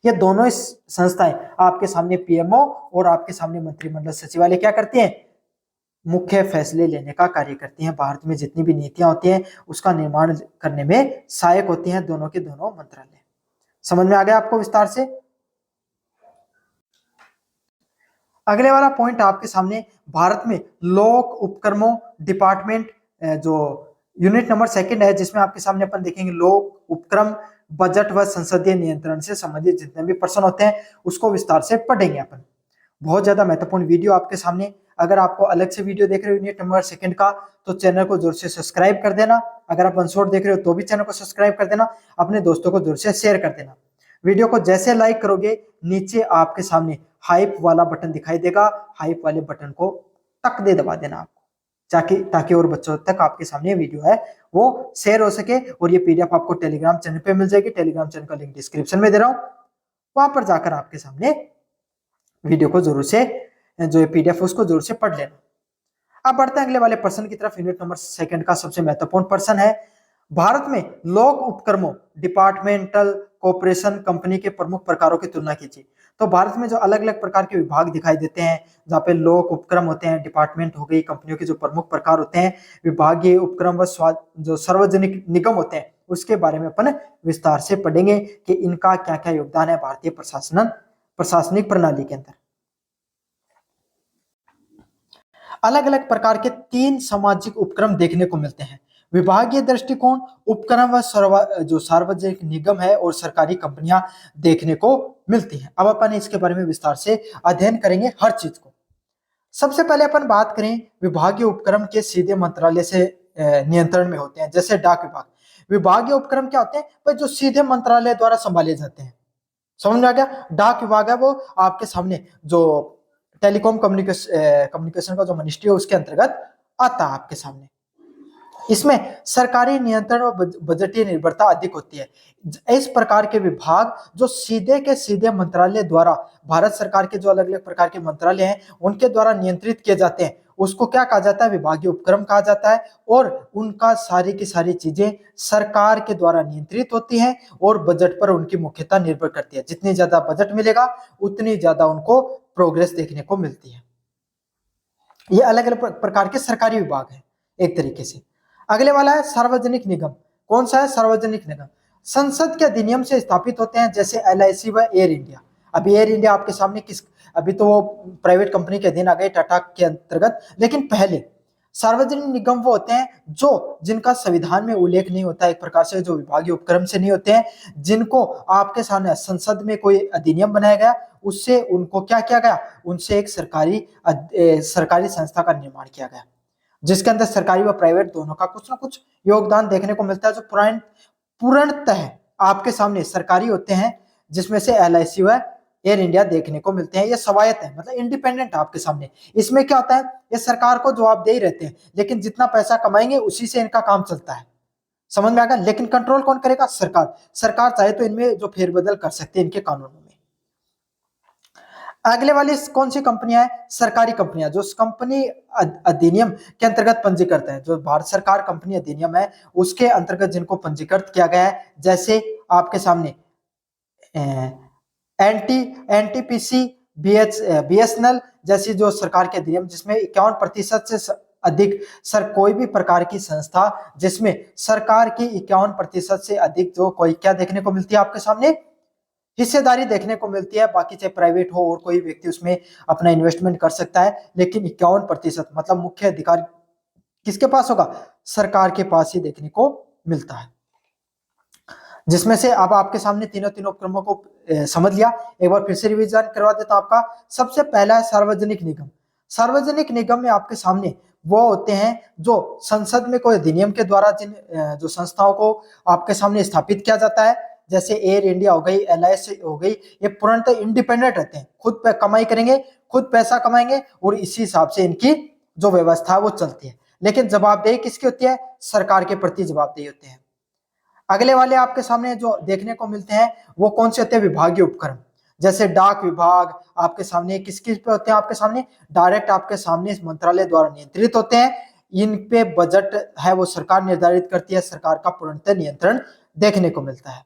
ये दोनों संस्थाएं आपके सामने पीएमओ और आपके सामने मंत्रिमंडल सचिवालय क्या करते हैं, मुख्य फैसले लेने का कार्य करती हैं। भारत में जितनी भी नीतियां होती हैं उसका निर्माण करने में सहायक होती हैं दोनों के दोनों मंत्रालय। समझ में आ गया आपको विस्तार से। अगले वाला पॉइंट आपके सामने, भारत में लोक उपक्रमों डिपार्टमेंट, जो यूनिट नंबर 2 है, जिसमें आपके सामने अपन देखेंगे लोक उपक्रम, बजट व संसदीय नियंत्रण से संबंधित जितने भी प्रश्न होते हैं उसको विस्तार से पढ़ेंगे अपन। बहुत ज्यादा महत्वपूर्ण वीडियो आपके सामने। अगर आपको अलग से वीडियो देख रहे हो यूनिट नंबर सेकंड का, तो चैनल को जोर से सब्सक्राइब कर देना। अगर आप वन शॉट देख रहे हो तो भी चैनल को सब्सक्राइब कर देना, अपने दोस्तों को जोर से शेयर कर देना। वीडियो को जैसे लाइक करोगे, नीचे आपके सामने हाइप वाला बटन दिखाई देगा, हाइप वाले बटन को टक दे दबा देना आपको, ताकि और बच्चों तक आपके सामने वीडियो है वो शेयर हो सके। और ये पीडीएफ आपको टेलीग्राम चैनल पे मिल जाएगी, टेलीग्राम चैनल का लिंक डिस्क्रिप्शन में दे रहा हूं, वहां पर जाकर आपके सामने वीडियो को जरूर से, जो पीडीएफ उसको जरूर से पढ़ लेना। अब बढ़ते हैं अगले वाले प्रश्न की तरफ। यूनिट नंबर सेकंड का सबसे महत्वपूर्ण प्रश्न है, भारत में लोक उपक्रमों डिपार्टमेंटल कॉर्पोरेशन कंपनी के प्रमुख प्रकारों की तुलना कीजिए। तो भारत में जो अलग अलग प्रकार के विभाग दिखाई देते हैं, जहाँ पे लोक उपक्रम होते हैं, डिपार्टमेंट हो गई, कंपनियों के जो प्रमुख प्रकार होते हैं, विभागीय उपक्रम व जो सार्वजनिक निगम होते हैं, उसके बारे में अपन विस्तार से पढ़ेंगे कि इनका क्या क्या योगदान है भारतीय प्रशासनिक प्रणाली के अंदर। अलग अलग प्रकार के 3 सामाजिक उपक्रम देखने को मिलते हैं, विभागीय दृष्टिकोण, उपक्रम व जो सार्वजनिक निगम है और सरकारी कंपनियां देखने को मिलती हैं। अब अपन इसके बारे में विस्तार से अध्ययन करेंगे हर चीज को। सबसे पहले अपन बात करें, विभागीय उपक्रम के सीधे मंत्रालय से नियंत्रण में होते हैं, जैसे डाक विभाग। विभागीय उपक्रम क्या होते हैं, जो सीधे मंत्रालय द्वारा संभाले जाते हैं। समझ में आ गया? डाक विभाग है वो आपके सामने जो टेलीकॉम कम्युनिकेशन का जो मिनिस्ट्री है उसके अंतर्गत आता है आपके सामने। इसमें सरकारी नियंत्रण और बजटीय निर्भरता अधिक होती है। इस प्रकार के विभाग जो सीधे के सीधे मंत्रालय द्वारा, भारत सरकार के जो अलग अलग प्रकार के मंत्रालय हैं उनके द्वारा नियंत्रित किए जाते हैं, उसको क्या कहा जाता है? विभागीय उपक्रम कहा जाता है। और उनका सारी की सारी चीजें सरकार के द्वारा नियंत्रित होती हैं और बजट पर उनकी मुख्यता निर्भर करती है। जितनी ज्यादा बजट मिलेगा उतनी ज्यादा उनको प्रोग्रेस देखने को मिलती है। ये अलग अलग प्रकार के सरकारी विभाग हैं एक तरीके से। अगले वाला है सार्वजनिक निगम। कौन सा है? सार्वजनिक निगम संसद के अधिनियम से स्थापित होते हैं, जैसे एलआईसी व एयर इंडिया। अभी एयर इंडिया आपके सामने अभी तो वो प्राइवेट कंपनी के अधीन आ गए, टाटा के अंतर्गत, लेकिन पहले सार्वजनिक निगम वो होते हैं जिनका संविधान में उल्लेख नहीं होता, एक प्रकार से जो विभागीय उपक्रम से नहीं होते हैं, जिनको आपके सामने संसद में कोई अधिनियम बनाया गया, उससे उनको क्या किया गया? उनसे एक सरकारी संस्था का निर्माण किया गया, जिसके अंदर सरकारी व प्राइवेट दोनों का कुछ ना कुछ योगदान देखने को मिलता है, जो पूर्णतः आपके सामने सरकारी होते हैं, जिसमें से एलआईसी व एयर इंडिया देखने को मिलते हैं। ये स्वायत्त है, मतलब इंडिपेंडेंट आपके सामने। इसमें क्या होता है? ये सरकार को जवाबदेही रहते हैं, लेकिन जितना पैसा कमाएंगे उसी से इनका काम चलता है। समझ में आ गया? लेकिन कंट्रोल कौन करेगा? सरकार चाहे तो इनमें जो फेरबदल कर सकते हैं इनके कानूनों में। अगले वाली कौन सी कंपनियां हैं? सरकारी कंपनियां, जो कंपनी अधिनियम के अंतर्गत पंजीकृत है, जो भारत सरकार कंपनी अधिनियम है उसके अंतर्गत जिनको पंजीकृत किया गया है, जैसे आपके सामने एनटीपीसी, बीएसएनएल जैसी जो सरकार के अधिनियम, जिसमें 51% से अधिक कोई भी प्रकार की संस्था जिसमें सरकार की 51% से अधिक जो कोई क्या देखने को मिलती है आपके सामने? हिस्सेदारी देखने को मिलती है। बाकी चाहे प्राइवेट हो और कोई व्यक्ति उसमें अपना इन्वेस्टमेंट कर सकता है, लेकिन 51% मतलब मुख्य अधिकार किसके पास होगा? सरकार के पास ही देखने को मिलता है। जिसमें से अब आपके सामने तीनों उपक्रमों को समझ लिया। एक बार फिर से रिवीजन करवा देता हूं आपका। सबसे पहला है सार्वजनिक निगम। सार्वजनिक निगम में आपके सामने वो होते हैं जो संसद में कोई अधिनियम के द्वारा जिन जो संस्थाओं को आपके सामने स्थापित किया जाता है, जैसे एयर इंडिया हो गई, एलआईसी हो गई, ये पूर्णतः इंडिपेंडेंट रहते हैं, खुद कमाई करेंगे, खुद पैसा कमाएंगे और इसी हिसाब से इनकी जो व्यवस्था है वो चलती है। लेकिन जवाबदेही किसकी होती है? सरकार के प्रति जवाबदेही होते हैं। अगले वाले आपके सामने जो देखने को मिलते हैं वो कौन से होते हैं? विभागीय उपक्रम, जैसे डाक विभाग आपके सामने किस किस पे होते हैं? आपके सामने डायरेक्ट आपके सामने इस मंत्रालय द्वारा नियंत्रित होते हैं। इन पे बजट है वो सरकार निर्धारित करती है, सरकार का पूर्णतः नियंत्रण देखने को मिलता है।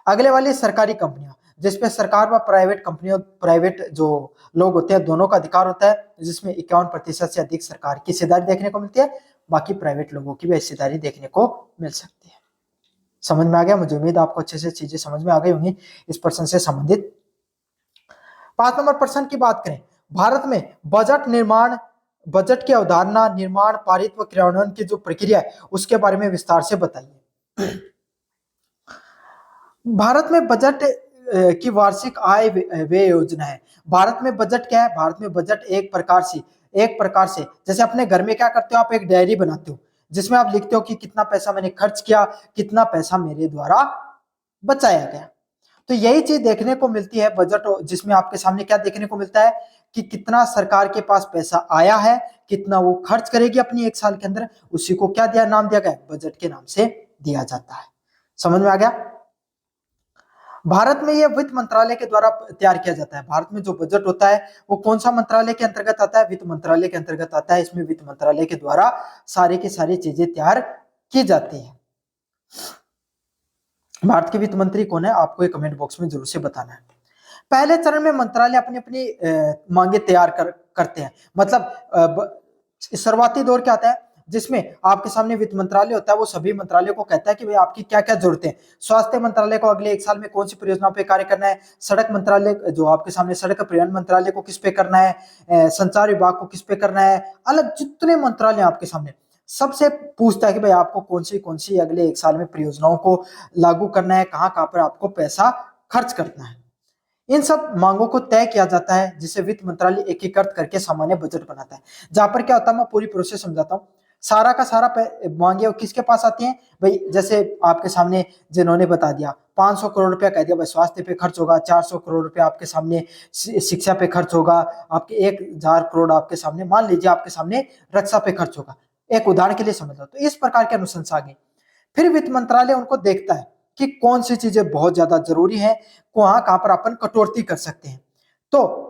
अगले वाली सरकारी कंपनियां, जिसपे सरकार व प्राइवेट जो लोग होते हैं दोनों का अधिकार होता है, जिसमें 51% से अधिक सरकार की हिस्सेदारी देखने को मिलती है, बाकी प्राइवेट लोगों की भी हिस्सेदारी देखने को मिल सकती है। समझ में आ गया? मुझे उम्मीद आपको अच्छे से चीजें समझ में आ गई होंगी इस प्रश्न से संबंधित। 5 नंबर प्रश्न की बात करें, भारत में बजट की अवधारणा, निर्माण, पारित व क्रियान्वयन की जो प्रक्रिया है उसके बारे में विस्तार से बताइए। भारत में बजट की वार्षिक आय व्यय योजना है। भारत में बजट क्या है? भारत में बजट एक प्रकार से एक प्रकार से जैसे अपने घर में क्या करते हो, आप एक डायरी बनाते हो जिसमें आप लिखते हो कि कितना पैसा मैंने खर्च किया, कितना पैसा मेरे द्वारा बचाया गया। तो यही चीज देखने को मिलती है बजट, जिसमें आपके सामने क्या देखने को मिलता है कि कितना सरकार के पास पैसा आया है, कितना वो खर्च करेगी अपनी एक साल के अंदर, उसी को क्या दिया, नाम दिया गया, बजट के नाम से दिया जाता है। समझ में आ गया। भारत में यह वित्त मंत्रालय के द्वारा तैयार किया जाता है। भारत में जो बजट होता है वो कौन सा मंत्रालय के अंतर्गत आता है, वित्त मंत्रालय के अंतर्गत आता है। इसमें वित्त मंत्रालय के द्वारा सारी की सारी चीजें तैयार की जाती है। भारत के वित्त मंत्री कौन है, आपको एक कमेंट बॉक्स में जरूर से बताना है। पहले चरण में मंत्रालय अपनी अपनी मांगे तैयार करते हैं। मतलब शुरुआती दौर क्या आता है, जिसमें आपके सामने वित्त मंत्रालय होता है, वो सभी मंत्रालयों को कहता है कि भाई आपकी क्या क्या जरूरतें हैं। स्वास्थ्य मंत्रालय को अगले एक साल में कौन सी परियोजनाओं पे कार्य करना है, सड़क मंत्रालय जो आपके सामने सड़क परिवहन मंत्रालय को किस पे करना है, संचार विभाग को किस पे करना है, अलग जितने मंत्रालय आपके सामने सबसे पूछता है कि भाई आपको कौन सी अगले एक साल में परियोजनाओं को लागू करना है, कहाँ कहाँ पर आपको पैसा खर्च करना है। इन सब मांगों को तय किया जाता है, जिसे वित्त मंत्रालय एकीकृत करके सामान्य बजट बनाता है। जहां पर क्या होता है, मैं पूरी प्रोसेस समझाता हूँ। सारा का सारा मांगे किसके पास आती हैं भाई, जैसे आपके सामने जिन्होंने बता दिया 500 करोड़ रुपया कह दिया भाई स्वास्थ्य पे खर्च होगा, 400 करोड़ रुपया आपके सामने शिक्षा पे खर्च होगा, आपके 1000 करोड़ आपके सामने, मान लीजिए आपके सामने रक्षा पे खर्च होगा, एक उदाहरण के लिए समझ लो। तो इस प्रकार के अनुशंसा आ गई। फिर वित्त मंत्रालय उनको देखता है कि कौन सी चीजें बहुत ज्यादा जरूरी है, कहां पर अपन कटौती कर सकते हैं। तो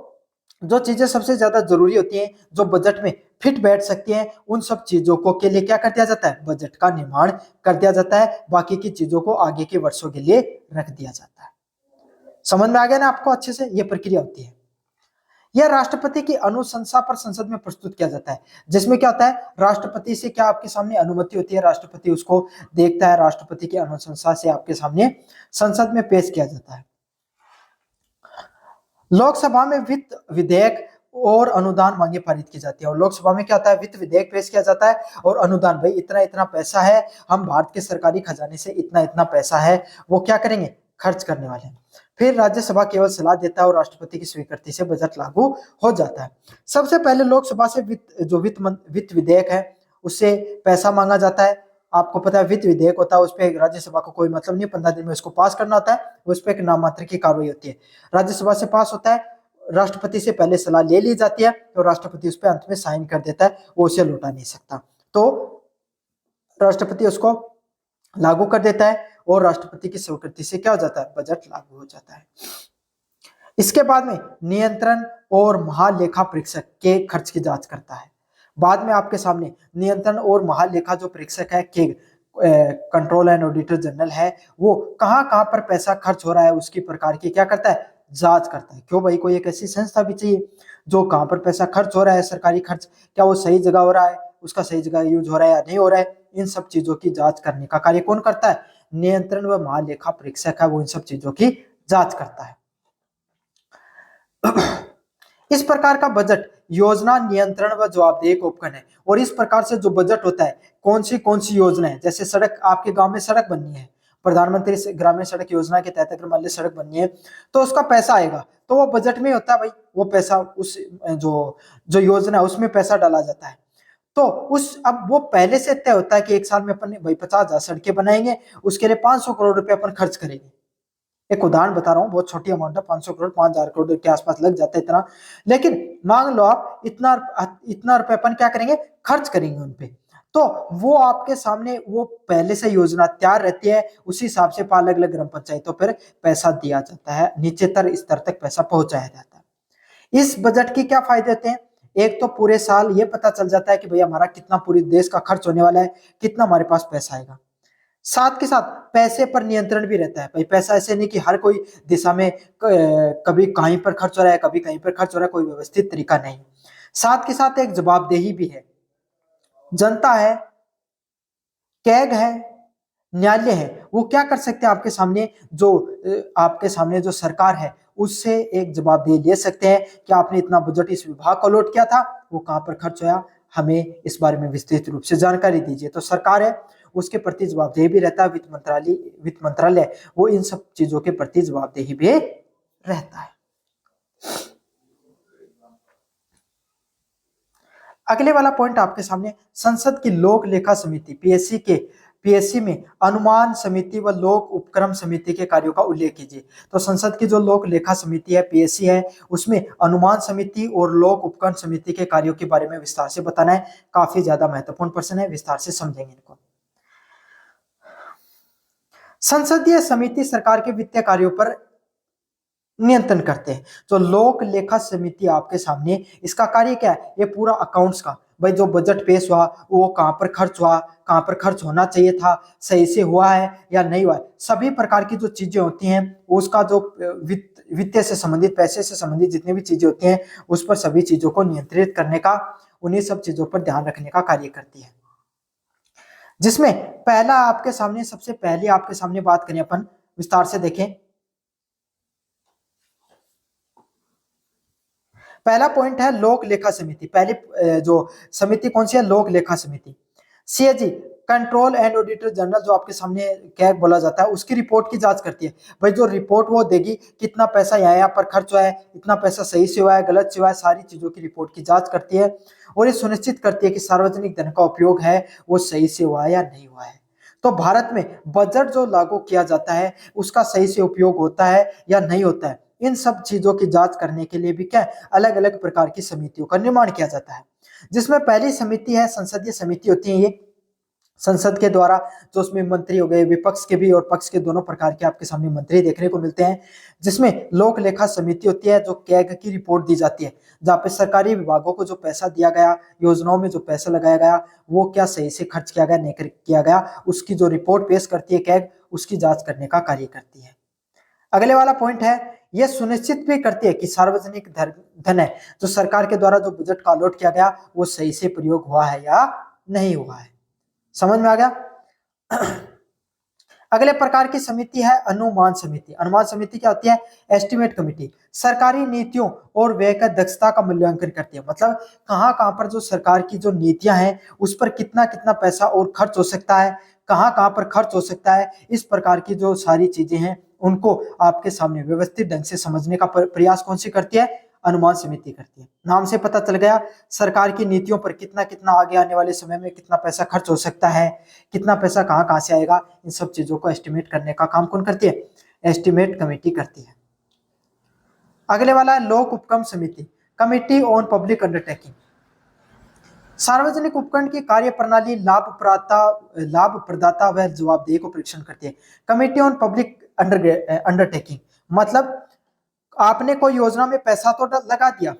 जो चीजें सबसे ज्यादा जरूरी होती हैं, जो बजट में फिट बैठ सकती हैं, उन सब चीजों को के लिए क्या कर दिया जाता है, बजट का निर्माण कर दिया जाता है। बाकी की चीजों को आगे के वर्षों के लिए रख दिया जाता है। समझ में आ गया ना आपको अच्छे से, ये प्रक्रिया होती है। यह राष्ट्रपति की अनुशंसा पर संसद में प्रस्तुत किया जाता है, जिसमें क्या होता है, राष्ट्रपति से क्या आपके सामने अनुमति होती है, राष्ट्रपति उसको देखता है, राष्ट्रपति की अनुशंसा से आपके सामने संसद में पेश किया जाता है। लोकसभा में वित्त विधेयक और अनुदान मांगे पारित की जाती है। और लोकसभा में क्या होता है, वित्त विधेयक पेश किया जाता है और अनुदान, भाई इतना इतना पैसा है, हम भारत के सरकारी खजाने से इतना इतना पैसा है, वो क्या करेंगे, खर्च करने वाले हैं। फिर राज्यसभा केवल सलाह देता है और राष्ट्रपति की स्वीकृति से बजट लागू हो जाता है। सबसे पहले लोकसभा से वित्त विधेयक है उससे पैसा मांगा जाता है। आपको पता है वित्त विधेयक होता है, उस पर राज्यसभा को कोई मतलब नहीं, 15 दिन में उसको पास करना होता है, उस पर एक नाम मात्र की कार्रवाई होती है। राज्यसभा से पास होता है, राष्ट्रपति से पहले सलाह ले ली जाती है और राष्ट्रपति उस पर अंत में साइन कर देता है, वो उसे लौटा नहीं सकता। तो राष्ट्रपति उसको लागू कर देता है और राष्ट्रपति की स्वीकृति से क्या हो जाता है, बजट लागू हो जाता है। इसके बाद में नियंत्रण और महालेखा परीक्षक के खर्च की जांच करता है। बाद में आपके सामने नियंत्रण और महालेखा जो परीक्षक है के कंट्रोल एंड ऑडिटर जनरल है, वो कहां कहां पर पैसा खर्च हो रहा है उसकी प्रकार की क्या करता है, जांच करता है। क्यों भाई, कोई एक ऐसी संस्था भी चाहिए जो कहां पर पैसा खर्च हो रहा है, सरकारी खर्च क्या वो सही जगह हो रहा है, उसका सही जगह यूज हो रहा है या नहीं हो रहा है, इन सब चीजों की जांच करने का कार्य कौन करता है, नियंत्रण व महालेखा परीक्षक है, वो इन सब चीजों की जांच करता है। इस प्रकार का बजट योजना नियंत्रण व जवाबदेही का उपकरण है। और इस प्रकार से जो बजट होता है, कौन सी योजना है, जैसे सड़क, आपके गांव में सड़क बननी है, प्रधानमंत्री ग्रामीण सड़क योजना के तहत अगर मान ली सड़क बननी है, तो उसका पैसा आएगा, तो वो बजट में होता है भाई, वो पैसा उस जो योजना है उसमें पैसा डाला जाता है। तो अब वो पहले से तय होता है कि एक साल में अपन भाई 50,000 सड़कें बनाएंगे, उसके लिए 500 करोड़ रुपए अपन खर्च करेंगे। एक उदाहरण बता रहा हूँ, बहुत छोटी अमाउंट है, 500 करोड़ 5,000 करोड़ के आसपास लग जाता है इतना। लेकिन मान लो आप इतना रुपए अपन क्या करेंगे, खर्च करेंगे उनपे। तो वो आपके सामने वो पहले से योजना तैयार रहती है, उसी हिसाब से अलग अलग ग्राम पंचायतों पर पैसा दिया जाता है, नीचेतर स्तर तक पैसा पहुंचाया जाता है। इस बजट की क्या फायदे होते हैं, एक तो पूरे साल ये पता चल जाता है कि भैया हमारा कितना पूरे देश का खर्च होने वाला है, कितना हमारे पास पैसा आएगा। साथ के साथ पैसे पर नियंत्रण भी रहता है भाई, पैसा ऐसे नहीं कि हर कोई दिशा में कभी कहीं पर खर्च हो रहा है, कभी कहीं पर खर्च हो रहा है, कोई व्यवस्थित तरीका नहीं। साथ के साथ एक जवाबदेही भी है, जनता है, कैग है, न्यायालय है, वो क्या कर सकते हैं आपके सामने जो सरकार है उससे एक जवाबदेही ले सकते हैं कि आपने इतना बजट इस विभाग को अलॉट किया था, वो कहां पर खर्च होया, हमें इस बारे में विस्तृत रूप से जानकारी दीजिए। तो सरकार है उसके प्रति जवाबदेही भी रहता है, वित्त मंत्रालय वो इन सब चीजों के प्रति जवाबदेही भी रहता है। अगले वाला पॉइंट आपके सामने, संसद की लोक लेखा समिति पीएससी में अनुमान समिति व लोक उपक्रम समिति के कार्यों का उल्लेख कीजिए। तो संसद की जो लोक लेखा समिति है, पीएससी है, उसमें अनुमान समिति और लोक उपक्रम समिति के कार्यों के बारे में विस्तार से बताना है। काफी ज्यादा महत्वपूर्ण प्रश्न है, विस्तार से समझेंगे इनको। संसदीय समिति सरकार के वित्तीय कार्यों पर नियंत्रण करते हैं। तो लोक लेखा समिति आपके सामने, इसका कार्य क्या है, ये पूरा अकाउंट्स का, भाई जो बजट पेश हुआ वो कहाँ पर खर्च हुआ, कहाँ पर खर्च होना चाहिए था, सही से हुआ है या नहीं हुआ है, सभी प्रकार की जो चीजें होती हैं उसका जो वित्तीय से संबंधित, पैसे से संबंधित जितनी भी चीजें होती हैं उस पर सभी चीजों को नियंत्रित करने का, उन्हीं सब चीजों पर ध्यान रखने का कार्य करती है। जिसमें पहला आपके सामने, सबसे पहले आपके सामने बात करें अपन, विस्तार से देखें। पहला पॉइंट है लोक लेखा समिति। पहली जो समिति कौन सी है, लोक लेखा समिति। CAG, control and auditor general, जो आपके सामने क्या बोला जाता है, उसकी रिपोर्ट की जांच करती है। भाई जो रिपोर्ट वो देगी, कितना पैसा यहाँ पर खर्च हुआ है, इतना पैसा सही से हुआ है, गलत से हुआ है, सारी चीजों की रिपोर्ट की जांच करती है और ये सुनिश्चित करती है कि सार्वजनिक धन का उपयोग है वो सही से हुआ है या नहीं हुआ है। तो भारत में बजट जो लागू किया जाता है उसका सही से उपयोग होता है या नहीं होता है, इन सब चीजों की जांच करने के लिए भी क्या अलग अलग प्रकार की समितियों का निर्माण किया जाता है। जिसमें पहली समिति है संसदीय समिति होती है। ये संसद के द्वारा, जो उसमें मंत्री हो गए, विपक्ष के भी और पक्ष के दोनों प्रकार के आपके सामने मंत्री देखने को मिलते हैं। जिसमें लोक लेखा समिति होती है, जो कैग की रिपोर्ट दी जाती है, जहाँ पे सरकारी विभागों को जो पैसा दिया गया, योजनाओं में जो पैसा लगाया गया, वो क्या सही से खर्च किया गया, नहीं किया गया, उसकी जो रिपोर्ट पेश करती है कैग, उसकी जांच करने का कार्य करती है। अगले वाला पॉइंट है, यह सुनिश्चित भी करती है कि सार्वजनिक धन है जो सरकार के द्वारा जो बजट का अलॉट किया गया वो सही से प्रयोग हुआ है या नहीं हुआ है। समझ में आ गया। अगले प्रकार की समिति है अनुमान समिति। अनुमान समिति क्या होती है, एस्टिमेट कमिटी, सरकारी नीतियों और व्यय का दक्षता का मूल्यांकन करती है। मतलब कहाँ कहाँ पर जो सरकार की जो नीतियां हैं उस पर कितना कितना पैसा और खर्च हो सकता है, कहाँ कहाँ पर खर्च हो सकता है, इस प्रकार की जो सारी चीजें हैं उनको आपके सामने व्यवस्थित ढंग से समझने का प्रयास कौन सी करती है, अनुमान समिति करती है। नाम से पता चल गया, सरकार की नीतियों पर कितना कितना आगे आने वाले समय में कितना पैसा खर्च हो सकता है, कितना पैसा कहाँ कहाँ से आएगा, इन सब चीजों को एस्टिमेट करने का काम कौन करती है, एस्टिमेट कमेटी करती है। अगले वाला है लोक उपक्रम समिति, कमिटी ऑन पब्लिक अंडरटेकिंग। सार्वजनिक उपकरण की कार्य प्रणाली, लाभ प्रदाता व जवाबदेही को परीक्षण करती है। कमिटी ऑन पब्लिक अंडरटेकिंग मतलब आपने कोई योजना में पैसा तो लगा दिया,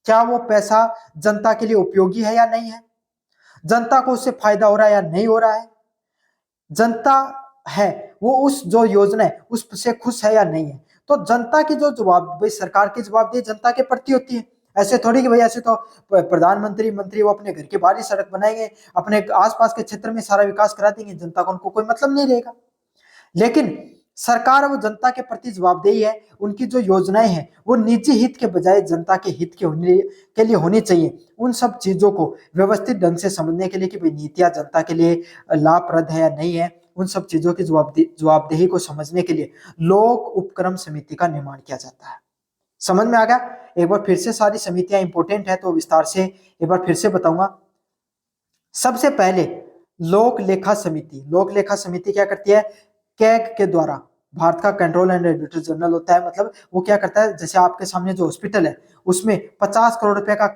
क्या वो पैसा जनता के लिए उपयोगी है या नहीं है, जनता को उससे फायदा हो रहा है या नहीं हो रहा है, जनता है वो उस जो योजना है उससे खुश है या नहीं है। तो जनता की जो जवाब, भाई सरकार की जवाबदेही जनता के प्रति होती है। ऐसे थोड़ी कि भाई ऐसे तो प्रधानमंत्री मंत्री वो अपने घर के बाहर ही सड़क बनाएंगे, अपने आसपास के क्षेत्र में सारा विकास करा देंगे, जनता को उनको कोई मतलब नहीं रहेगा। लेकिन सरकार वो जनता के प्रति जवाबदेही है, उनकी जो योजनाएं हैं वो निजी हित के बजाय जनता के हित के लिए होनी चाहिए। उन सब चीजों को व्यवस्थित ढंग से समझने के लिए कि भाई नीतियां जनता के लिए लाभप्रद है या नहीं है, उन सब चीजों की जवाबदेही को समझने के लिए लोक उपक्रम समिति का निर्माण किया जाता है। समझ में आ गया। एक बार फिर से सारी समितियां इंपॉर्टेंट है तो विस्तार से एक बार फिर से बताऊंगा। सबसे पहले लोक लेखा समिति, लोक लेखा समिति क्या करती है, कैग के द्वारा, भारत का कंट्रोल एंड ऑडिटर जनरल होता है, मतलब वो क्या करता है, जैसे आपके सामने जो हॉस्पिटल है उसमें 50 करोड़ रुपए का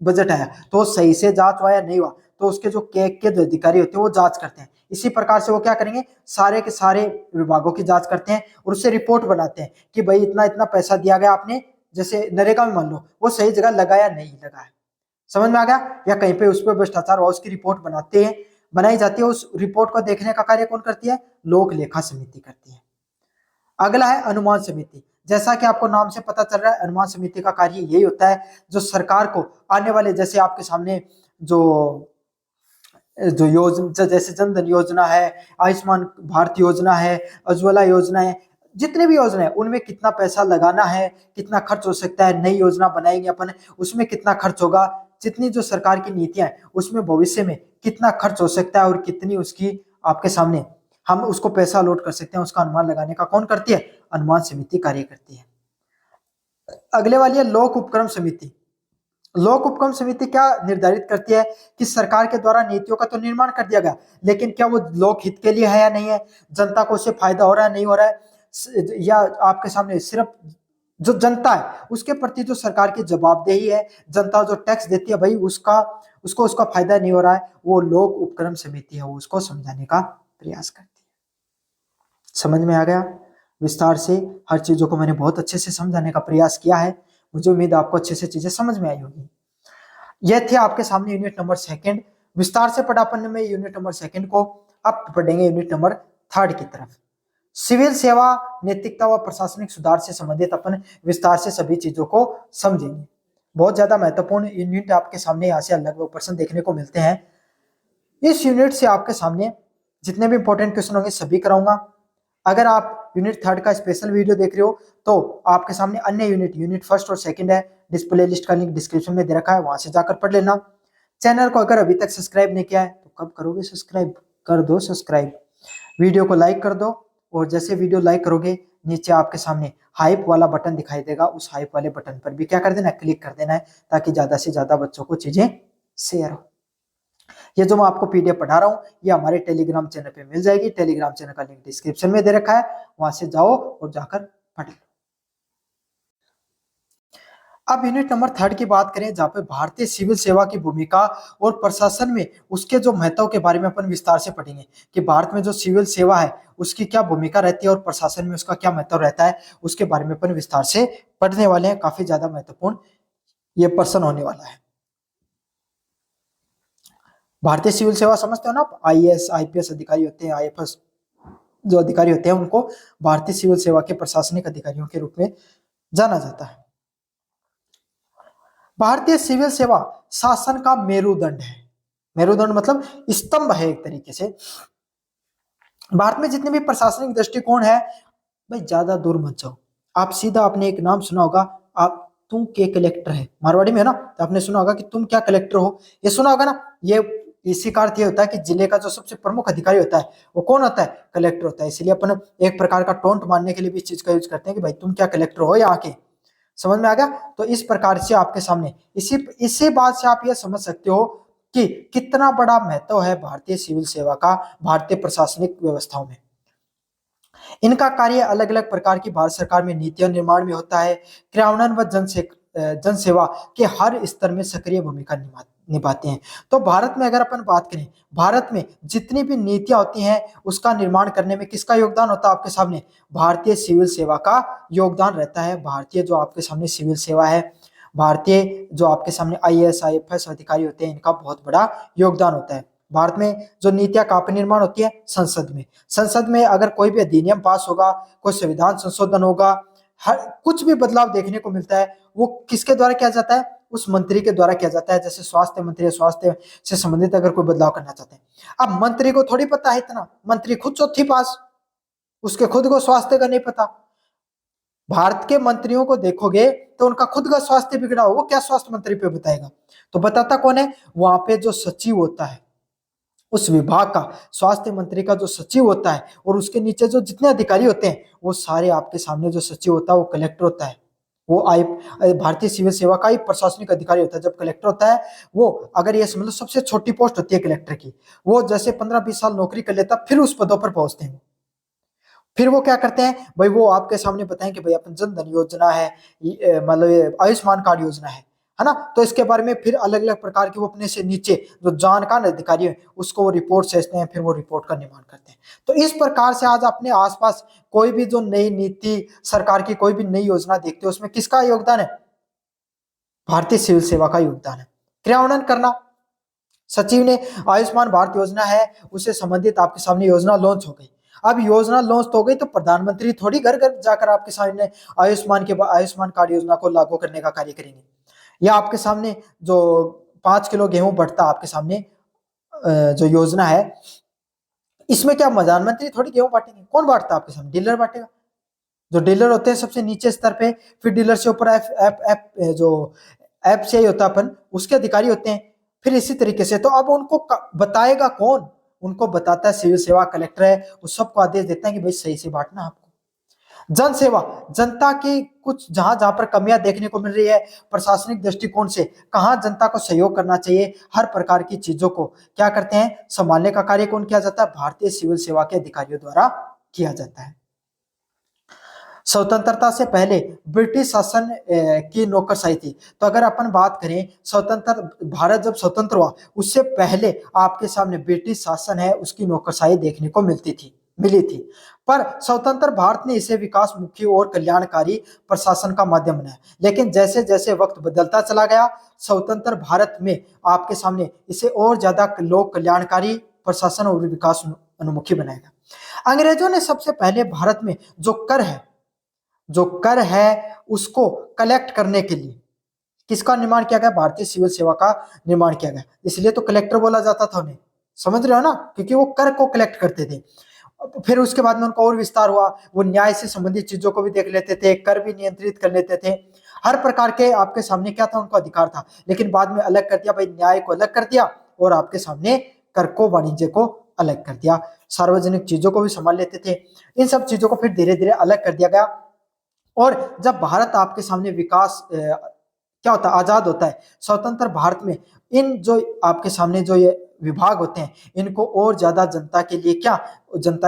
बजट आया तो सही से जांच हुआ या नहीं हुआ, तो उसके जो कैग के जो अधिकारी होते हैं वो जांच करते हैं। इसी प्रकार से वो क्या करेंगे, सारे के सारे विभागों की जांच करते हैं और उससे रिपोर्ट बनाते हैं कि भाई इतना इतना पैसा दिया गया आपने, जैसे नरेगा में मान लो, वो सही जगह लगा या नहीं लगा है। समझ में आ गया। या कहीं पे उस पर भ्रष्टाचार हुआ उसकी रिपोर्ट बनाई जाती है, उस रिपोर्ट को देखने का कार्य कौन करती है, लोक लेखा समिति करती है। अगला है अनुमान समिति। जैसा कि आपको नाम से पता चल रहा है, अनुमान समिति का कार्य यही होता है जो सरकार को आने वाले, जैसे आपके सामने जो जो योजना, जैसे जन धन योजना है, आयुष्मान भारत योजना है, उज्ज्वला योजना है, जितने भी योजना है उनमें कितना पैसा लगाना है, कितना खर्च हो सकता है, नई योजना बनाएंगे अपन उसमें कितना खर्च होगा, जितनी जो सरकार की नीतियां हैं उसमें भविष्य में कितना खर्च हो सकता है और कितनी उसकी आपके सामने हम उसको पैसा अलॉट कर सकते हैं, उसका अनुमान लगाने का कौन करती है, अनुमान समिति कार्य करती है। अगले वाली है लोक उपक्रम समिति। लोक उपक्रम समिति क्या निर्धारित करती है कि सरकार के द्वारा नीतियों का तो निर्माण कर दिया गया, लेकिन क्या वो लोक हित के लिए है या नहीं है, जनता को उससे फायदा हो रहा है नहीं हो रहा है, या आपके सामने सिर्फ जो जनता है उसके प्रति जो सरकार की जवाबदेही है, जनता जो टैक्स देती है भाई उसका उसको उसका फायदा नहीं हो रहा है, वो लोक उपक्रम समिति है वो उसको समझाने का प्रयास करती है। समझ में आ गया? विस्तार से हर चीजों को मैंने बहुत अच्छे से समझाने का प्रयास किया है, मुझे उम्मीद है आपको अच्छे से चीजें समझ में आई होगी। यह थे आपके सामने यूनिट नंबर सेकंड, विस्तार से पढ़ा अपन में यूनिट नंबर सेकंड को। अब पढ़ेंगे यूनिट नंबर थर्ड की तरफ। सिविल सेवा, नैतिकता व प्रशासनिक सुधार से संबंधित अपन विस्तार से सभी चीजों को समझेंगे। बहुत ज्यादा महत्वपूर्ण यूनिट आपके सामने यहाँ से लगभग प्रश्न देखने को मिलते हैं। इस यूनिट से आपके सामने जितने भी इंपॉर्टेंट क्वेश्चन होंगे सभी कराऊंगा। अगर आप यूनिट थर्ड का स्पेशल वीडियो देख रहे हो तो आपके सामने अन्य यूनिट फर्स्ट और सेकंड है, डिस्प्ले लिस्ट का लिंक डिस्क्रिप्शन में दे रखा है, वहां से जाकर पढ़ लेना। चैनल को अगर अभी तक सब्सक्राइब नहीं किया है तो कब करोगे सब्सक्राइब? कर दो सब्सक्राइब, वीडियो को लाइक कर दो, और जैसे वीडियो लाइक करोगे नीचे आपके सामने हाइप वाला बटन दिखाई देगा, उस हाइप वाले बटन पर भी क्या कर देना है, क्लिक कर देना है, ताकि ज्यादा से ज्यादा बच्चों को चीजें शेयर हो। ये जो मैं आपको पीडीएफ पढ़ा रहा हूँ ये हमारे टेलीग्राम चैनल पे मिल जाएगी, टेलीग्राम चैनल का लिंक डिस्क्रिप्शन में दे रखा है, वहां से जाओ और जाकर पढ़ लो। अब यूनिट नंबर थर्ड की बात करें, जहां पे भारतीय सिविल सेवा की भूमिका और प्रशासन में उसके जो महत्व के बारे में अपन विस्तार से पढ़ेंगे कि भारत में जो सिविल सेवा है उसकी क्या भूमिका रहती है और प्रशासन में उसका क्या महत्व रहता है, उसके बारे में अपन विस्तार से पढ़ने वाले हैं। काफी ज्यादा महत्वपूर्ण ये प्रश्न होने वाला है। भारतीय सिविल सेवा समझते हो ना आप, आईएएस आईपीएस अधिकारी होते हैं, आईएफएस जो अधिकारी होते हैं उनको भारतीय सिविल सेवा के प्रशासनिक अधिकारियों के रूप में जाना जाता है। भारतीय सिविल सेवा शासन का मेरुदंड है। मेरुदंड मतलब स्तंभ है एक तरीके से। भारत में जितने भी प्रशासनिक दृष्टिकोण है, भाई ज्यादा दूर मत जाओ, आप सीधा आपने एक नाम सुना होगा, आप तुम के कलेक्टर है, मारवाड़ी में है ना, तो आपने सुना होगा कि तुम क्या कलेक्टर हो, ये सुना होगा ना। ये इसी का अर्थ ये होता है कि जिले का जो सबसे प्रमुख अधिकारी होता है वो कौन होता है, कलेक्टर होता है। इसलिए अपन एक प्रकार का टोंट मारने के लिए भी इस चीज का यूज करते हैं कि भाई तुम क्या कलेक्टर हो यहाँ के। समझ में आ गया? तो इस प्रकार से आपके सामने इसी इसी बात से आप ये समझ सकते हो कि कितना बड़ा महत्व है भारतीय सिविल सेवा का भारतीय प्रशासनिक व्यवस्थाओं में। इनका कार्य अलग अलग प्रकार की भारत सरकार में नीतियों निर्माण में होता है, क्रियान्वयन व जन सेवा के हर स्तर में सक्रिय भूमिका निभाते हैं। तो भारत में अगर अपन बात करें, भारत में जितनी भी नीतियां होती हैं उसका निर्माण करने में किसका योगदान होता है आपके सामने, भारतीय सिविल सेवा का योगदान रहता है। भारतीय जो आपके सामने सिविल सेवा है, भारतीय जो आपके सामने आईएएस आईएफएस अधिकारी होते हैं, इनका बहुत बड़ा योगदान होता है। भारत में जो नीतियां कहाँ निर्माण होती है, संसद में। संसद में अगर कोई भी अधिनियम पास होगा, कोई संविधान संशोधन होगा, हर कुछ भी बदलाव देखने को मिलता है वो किसके द्वारा किया जाता है, उस मंत्री के द्वारा किया जाता है। जैसे स्वास्थ्य मंत्री है, स्वास्थ्य से संबंधित अगर कोई बदलाव करना चाहते हैं, अब मंत्री को थोड़ी पता है इतना, मंत्री खुद चौथी पास, उसके खुद को स्वास्थ्य का नहीं पता। भारत के मंत्रियों को देखोगे तो उनका खुद का स्वास्थ्य बिगड़ा हो, वो क्या स्वास्थ्य मंत्री पे बताएगा? तो बताता कौन है, वहां पे जो सचिव होता है उस विभाग का, स्वास्थ्य मंत्री का जो सचिव होता है, और उसके नीचे जो जितने अधिकारी होते हैं वो सारे आपके सामने जो सचिव होता है वो कलेक्टर होता है। वो भारतीय सिविल सेवा का ही प्रशासनिक अधिकारी होता है। जब कलेक्टर होता है वो, अगर ये समझ लो सबसे छोटी पोस्ट होती है कलेक्टर की, वो जैसे 15-20 साल नौकरी कर लेता फिर उस पदों पर पहुंचते हैं। फिर वो क्या करते हैं भाई, वो आपके सामने बताएं कि भाई अपन जन धन योजना है, मतलब आयुष्मान कार्ड योजना है ना, तो इसके बारे में फिर अलग अलग प्रकार के वो अपने से नीचे जो जानकार अधिकारी है उसको वो रिपोर्ट भेजते हैं, फिर वो रिपोर्ट का निर्माण करते हैं। तो इस प्रकार से आज अपने आसपास कोई भी जो नई नीति, सरकार की कोई भी नई योजना देखते हो उसमें किसका योगदान है, भारतीय सिविल सेवा का योगदान है। क्रियान्वयन करना, सचिव ने आयुष्मान भारत योजना है उससे संबंधित आपके सामने योजना लॉन्च हो गई। अब योजना लॉन्च हो गई तो प्रधानमंत्री थोड़ी घर घर जाकर आपके सामने आयुष्मान कार्ड योजना को लागू करने का कार्य करेंगे, या आपके सामने जो 5 किलो गेहूं बढ़ता आपके सामने जो योजना है, इसमें क्या प्रधानमंत्री थोड़ी गेहूं बांटेंगे? कौन बांटता आपके सामने? डीलर बांटेगा। जो डीलर होते हैं सबसे नीचे स्तर पे, फिर डीलर से ऊपर एफ एफ एफ जो एफ से ही होता अपन, उसके अधिकारी होते हैं, फिर इसी तरीके से। तो अब उनको बताएगा कौन? उनको बताता है सिविल सेवा कलेक्टर है, वो सबको आदेश देता है कि भाई सही से बांटना आपको। जन सेवा, जनता की कुछ जहां जहां पर कमियां देखने को मिल रही है प्रशासनिक दृष्टिकोण से, कहां जनता को सहयोग करना चाहिए, हर प्रकार की चीजों को क्या करते हैं, संभालने का कार्य कौन किया जाता है, भारतीय सिविल सेवा के अधिकारियों द्वारा किया जाता है। स्वतंत्रता से पहले ब्रिटिश शासन की नौकरशाही थी। तो अगर अपन बात करें स्वतंत्र भारत जब स्वतंत्र हुआ उससे पहले आपके सामने ब्रिटिश शासन है उसकी नौकरशाही देखने को मिली थी। पर स्वतंत्र भारत ने इसे विकास मुखी और कल्याणकारी प्रशासन का माध्यम बनाया। लेकिन जैसे जैसे वक्त बदलता चला गया स्वतंत्र भारत में आपके सामने इसे और ज्यादा लोक कल्याणकारी प्रशासन और विकास उन्मुखी बनाएगा। अंग्रेजों ने सबसे पहले भारत में जो कर है उसको कलेक्ट करने के लिए किसका निर्माण किया गया, भारतीय सिविल सेवा का निर्माण किया गया। इसलिए तो कलेक्टर बोला जाता था उन्हें, समझ रहे हो ना, क्योंकि वो कर को कलेक्ट करते थे। फिर उसके बाद में उनका और विस्तार हुआ, वो न्याय से संबंधित चीजों को भी देख लेते थे, कर भी नियंत्रित कर लेते थे, हर प्रकार के आपके सामने क्या था, उनको अधिकार था। लेकिन बाद में अलग कर दिया भाई, न्याय को अलग कर दिया और आपके सामने कर को वाणिज्य को अलग कर दिया, सार्वजनिक चीजों को भी संभाल लेते थे। इन सब चीजों को फिर धीरे धीरे अलग कर दिया गया। और जब भारत आपके सामने विकास क्या होता है, आजाद होता है स्वतंत्र भारत में, इन जो आपके सामने जो ये विभाग होते हैं इनको और ज्यादा जनता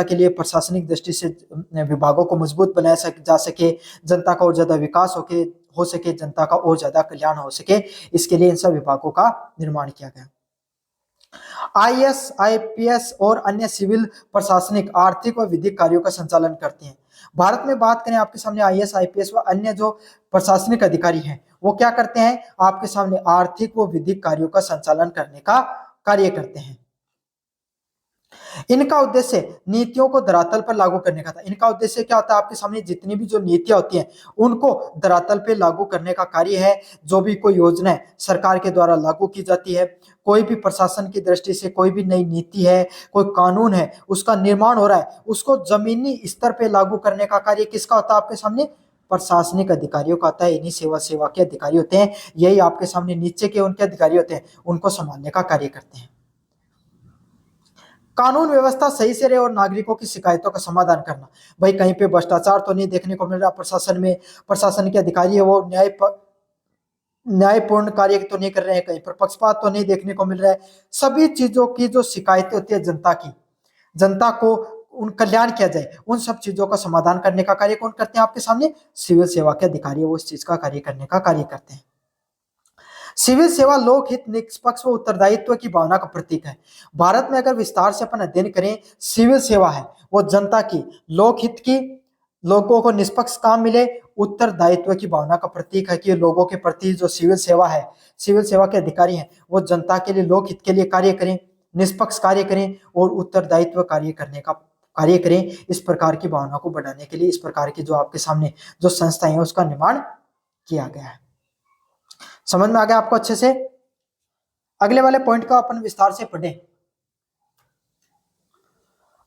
के लिए प्रशासनिक दृष्टि से विभागों को मजबूत बनाया जा सके, जनता का और ज्यादा विकास हो सके, जनता का और ज्यादा कल्याण हो सके, इसके लिए इन सब विभागों का निर्माण किया गया। आईएएस, आईपीएस और अन्य सिविल प्रशासनिक आर्थिक व विधिक कार्यों का संचालन करते हैं। भारत में बात करें आपके सामने आईएएस, आईपीएस व अन्य जो प्रशासनिक अधिकारी हैं वो क्या करते हैं, आपके सामने आर्थिक व विधिक कार्यों का संचालन करने का कार्य करते हैं। इनका उद्देश्य नीतियों को धरातल पर लागू करने का था। इनका उद्देश्य क्या होता है, आपके सामने जितनी भी जो नीतियां होती हैं उनको धरातल पे लागू करने का कार्य है। जो भी कोई योजना सरकार के द्वारा लागू की जाती है, कोई भी प्रशासन की दृष्टि से कोई भी नई नीति है, कोई कानून है, उसका निर्माण हो रहा है, उसको जमीनी स्तर पे लागू करने का कार्य किसका होता है, आपके सामने प्रशासनिक अधिकारियों का आता है। इन्हीं सेवा के अधिकारी होते हैं, यही आपके सामने नीचे के उनके अधिकारी होते हैं, उनको संभालने का कार्य करते हैं। कानून व्यवस्था सही से रहे और नागरिकों की शिकायतों का समाधान करना। भाई कहीं पे भ्रष्टाचार तो नहीं देखने को मिल रहा प्रशासन में, प्रशासन के अधिकारी है वो न्यायपूर्ण कार्य तो नहीं कर रहे हैं, कहीं पर पक्षपात तो नहीं देखने को मिल रहा है। सभी चीजों की जो शिकायतें होती है जनता को उन कल्याण किया जाए, उन सब चीजों का समाधान करने का कार्य कौन करते हैं, आपके सामने सिविल सेवा के अधिकारी वो इस चीज का कार्य करने का कार्य करते हैं। सिविल सेवा लोकहित, निष्पक्ष व उत्तरदायित्व की भावना का प्रतीक है। भारत में अगर विस्तार से अपन अध्ययन करें, सिविल सेवा है वो जनता की, लोकहित की, लोगों को निष्पक्ष काम मिले, उत्तरदायित्व की भावना का प्रतीक है कि लोगों के प्रति जो सिविल सेवा है, सिविल सेवा के अधिकारी हैं वो जनता के लिए, लोकहित के लिए कार्य करें, निष्पक्ष कार्य करें और उत्तरदायित्व कार्य करें। इस प्रकार की भावना को बढ़ाने के लिए इस प्रकार की जो आपके सामने जो संस्थाएं हैं उसका निर्माण किया गया है। समझ में आ गया आपको अच्छे से? अगले वाले पॉइंट का अपन विस्तार से पढ़ें।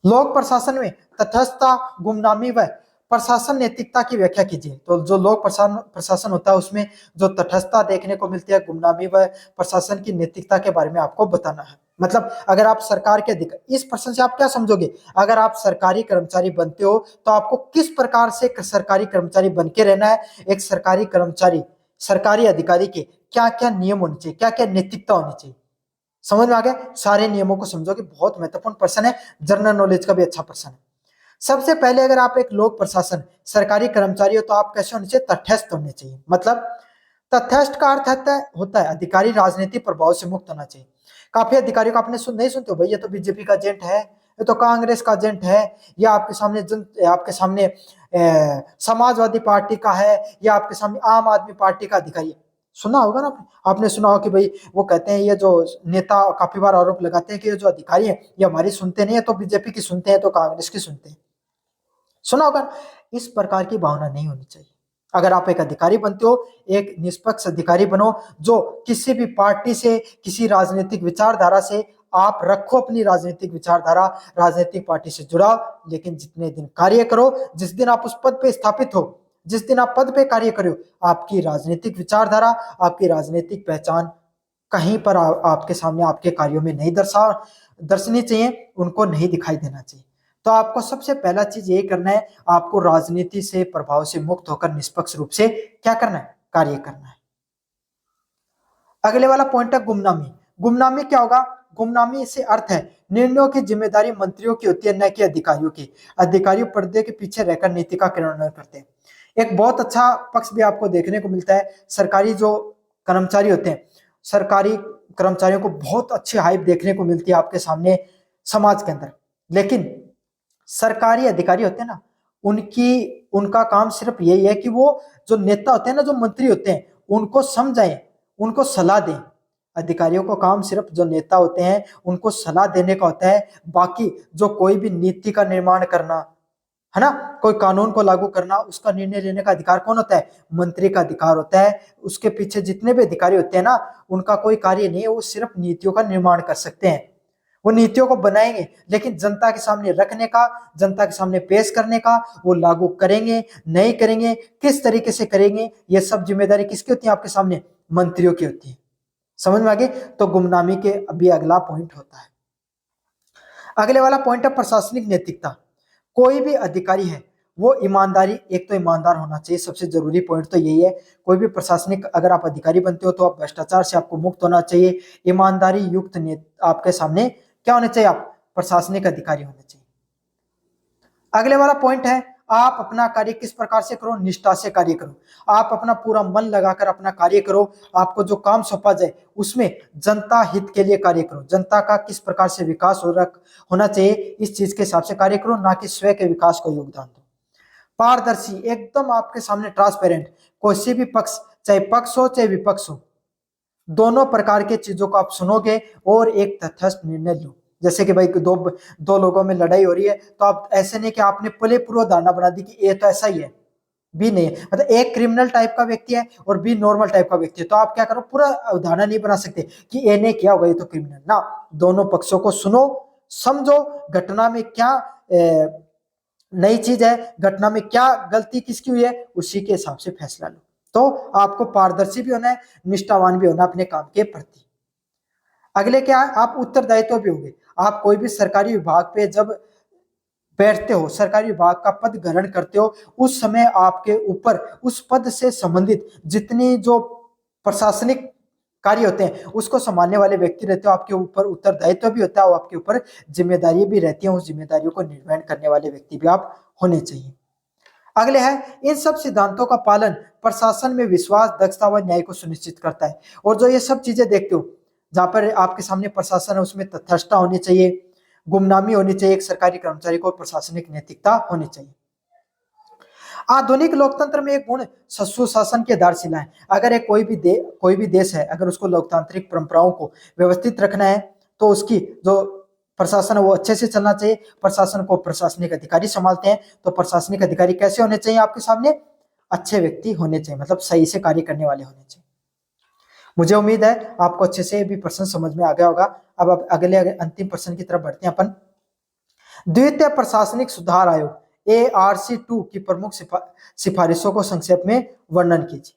लोक प्रशासन में तटस्थता, गुमनामी व प्रशासन नैतिकता की व्याख्या कीजिए। तो जो लोक प्रशासन होता है उसमें जो तटस्थता देखने को मिलती है, गुमनामी व प्रशासन की नैतिकता के बारे में आपको बताना है। मतलब अगर आप सरकार के अधिकार, इस प्रश्न से आप क्या समझोगे, अगर आप सरकारी कर्मचारी बनते हो तो आपको किस प्रकार से सरकारी कर्मचारी बन के रहना है, एक सरकारी कर्मचारी, सरकारी अधिकारी के क्या क्या नियम होने चाहिए, क्या क्या नैतिकता होनी चाहिए। समझ में आ गया? सारे नियमों को समझोगे, बहुत महत्वपूर्ण प्रश्न है, जनरल नॉलेज का भी अच्छा प्रश्न है। सबसे पहले अगर आप एक लोक प्रशासन सरकारी कर्मचारी हो तो आप कैसे होने चाहिए, तटस्थ होने चाहिए। मतलब तटस्थ का अर्थ होता है अधिकारी राजनीतिक प्रभाव से मुक्त होना चाहिए। काफी अधिकारियों को आपने नहीं सुनते हो भाई, ये तो बीजेपी का एजेंट है, ये तो कांग्रेस का एजेंट है, या आपके सामने समाजवादी पार्टी का है, या आपके सामने आम आदमी पार्टी का अधिकारी है। सुना होगा ना आपने सुना होगा कि भाई वो कहते हैं, ये जो नेता काफी बार आरोप लगाते हैं कि ये जो अधिकारी है ये हमारी सुनते नहीं है, तो बीजेपी की सुनते हैं, तो कांग्रेस की सुनते हैं। सुना होगा। इस प्रकार की भावना नहीं होनी चाहिए। अगर आप एक अधिकारी बनते हो, एक निष्पक्ष अधिकारी बनो, जो किसी भी पार्टी से, किसी राजनीतिक विचारधारा से, आप रखो अपनी राजनीतिक विचारधारा, राजनीतिक पार्टी से जुड़ाव, लेकिन जितने दिन कार्य करो, जिस दिन आप उस पद पे स्थापित हो, जिस दिन आप पद पे कार्य करो, आपकी राजनीतिक विचारधारा, आपकी राजनीतिक पहचान कहीं पर आपके सामने आपके कार्यों में नहीं दर्शनी चाहिए, उनको नहीं दिखाई देना चाहिए। तो आपको सबसे पहला चीज ये करना है, आपको राजनीति से प्रभाव से मुक्त होकर निष्पक्ष रूप से क्या करना है, कार्य करना है। अगले वाला पॉइंट है गुमनामी। गुमनामी क्या होगा? गुमनामी से अर्थ है निर्णयों की जिम्मेदारी मंत्रियों की होती है, न कि अधिकारियों की। अधिकारी पर्दे के पीछे रहकर नीति का क्रियान्वयन करते हैं। एक बहुत अच्छा पक्ष भी आपको देखने को मिलता है, सरकारी जो कर्मचारी होते हैं, सरकारी कर्मचारियों को बहुत अच्छी हाइप देखने को मिलती है आपके सामने समाज के अंदर। लेकिन सरकारी अधिकारी होते हैं ना, उनका काम सिर्फ यही है कि वो जो नेता होते हैं ना, जो मंत्री होते हैं, उनको समझाएं, उनको सलाह दें। अधिकारियों को काम सिर्फ जो नेता होते हैं उनको सलाह देने का होता है। बाकी जो कोई भी नीति का निर्माण करना है ना, कोई कानून को लागू करना, उसका निर्णय लेने का अधिकार कौन होता है? मंत्री का अधिकार होता है। उसके पीछे जितने भी अधिकारी होते हैं ना, उनका कोई कार्य नहीं है, वो सिर्फ नीतियों का निर्माण कर सकते हैं। वो नीतियों को बनाएंगे, लेकिन जनता के सामने रखने का, जनता के सामने पेश करने का, वो लागू करेंगे नहीं करेंगे, किस तरीके से करेंगे, ये सब जिम्मेदारी किसकी होती है आपके सामने? मंत्रियों की होती है। समझ में आ गई? तो गुमनामी के अभी अगला पॉइंट होता है। अगले वाला पॉइंट है प्रशासनिक नैतिकता। कोई भी अधिकारी है वो ईमानदारी, एक तो ईमानदार होना चाहिए, सबसे जरूरी पॉइंट तो यही है। कोई भी प्रशासनिक अगर आप अधिकारी बनते हो तो आप भ्रष्टाचार से आपको मुक्त होना चाहिए। ईमानदारी युक्त आपके सामने क्या होने चाहिए? आप प्रशासनिक अधिकारी होने चाहिए। अगले वाला पॉइंट है आप अपना कार्य किस प्रकार से करो? निष्ठा से कार्य करो। आप अपना पूरा मन लगाकर अपना कार्य करो। आपको जो काम सौंपा जाए उसमें जनता हित के लिए कार्य करो। जनता का किस प्रकार से विकास होना चाहिए, इस चीज के हिसाब से कार्य करो, ना कि स्वयं के विकास को योगदान दो। पारदर्शी, एकदम आपके सामने ट्रांसपेरेंट। कोई भी पक्ष, चाहे पक्ष हो चाहे विपक्ष हो, दोनों प्रकार के चीजों को आप सुनोगे और एक तटस्थ निर्णय लो। जैसे कि भाई दो लोगों में लड़ाई हो रही है, तो आप ऐसे नहीं कि आपने पहले पूर्व धारणा बना दी कि ये तो ऐसा ही है, बी नहीं है। मतलब एक क्रिमिनल टाइप का व्यक्ति है और बी नॉर्मल टाइप का व्यक्ति है, तो आप क्या करो, पूरा धारणा नहीं बना सकते कि ए ने किया होगा ये तो क्रिमिनल ना। दोनों पक्षों को सुनो, समझो घटना में क्या नई चीज है, घटना में क्या गलती किसकी हुई है, उसी के हिसाब से फैसला लो। तो आपको पारदर्शी भी होना है, निष्ठावान भी होना अपने काम के प्रति। अगले क्या है? आप उत्तरदायित्व भी होंगे। आप कोई भी सरकारी विभाग पे जब बैठते हो, सरकारी विभाग का पद ग्रहण करते हो, उस समय आपके ऊपर उस पद से संबंधित जितनी जो प्रशासनिक कार्य होते हैं उसको संभालने वाले व्यक्ति रहते हो, आपके ऊपर उत्तरदायित्व भी होता है और आपके ऊपर जिम्मेदारी भी रहती है। उस जिम्मेदारियों को निर्वहन करने वाले व्यक्ति भी आप होने चाहिए। अगले है इन सब सिद्धांतों का पालन प्रशासन में विश्वास, दक्षता व न्याय को सुनिश्चित करता है। और जो ये सब चीजें देखते हो, जहां पर आपके सामने प्रशासन है, उसमें तटस्थता होनी चाहिए, गुमनामी होनी चाहिए एक सरकारी कर्मचारी को, प्रशासनिक नैतिकता होनी चाहिए। आधुनिक लोकतंत्र में एक गुण सुशासन की आधारशिला है। अगर एक कोई भी देश है, अगर उसको लोकतांत्रिक परंपराओं को व्यवस्थित रखना है तो उसकी जो प्रशासन है वो अच्छे से चलना चाहिए। प्रशासन को प्रशासनिक अधिकारी संभालते हैं, तो प्रशासनिक अधिकारी कैसे होने चाहिए आपके सामने? अच्छे व्यक्ति होने चाहिए, मतलब सही से कार्य करने वाले होने चाहिए। मुझे उम्मीद है आपको अच्छे से भी प्रश्न समझ में आ गया होगा। अब अगले अंतिम प्रश्न की तरफ बढ़ते हैं अपन। द्वितीय प्रशासनिक सुधार आयोग ARC2 की प्रमुख सिफारिशों को संक्षेप में वर्णन कीजिए।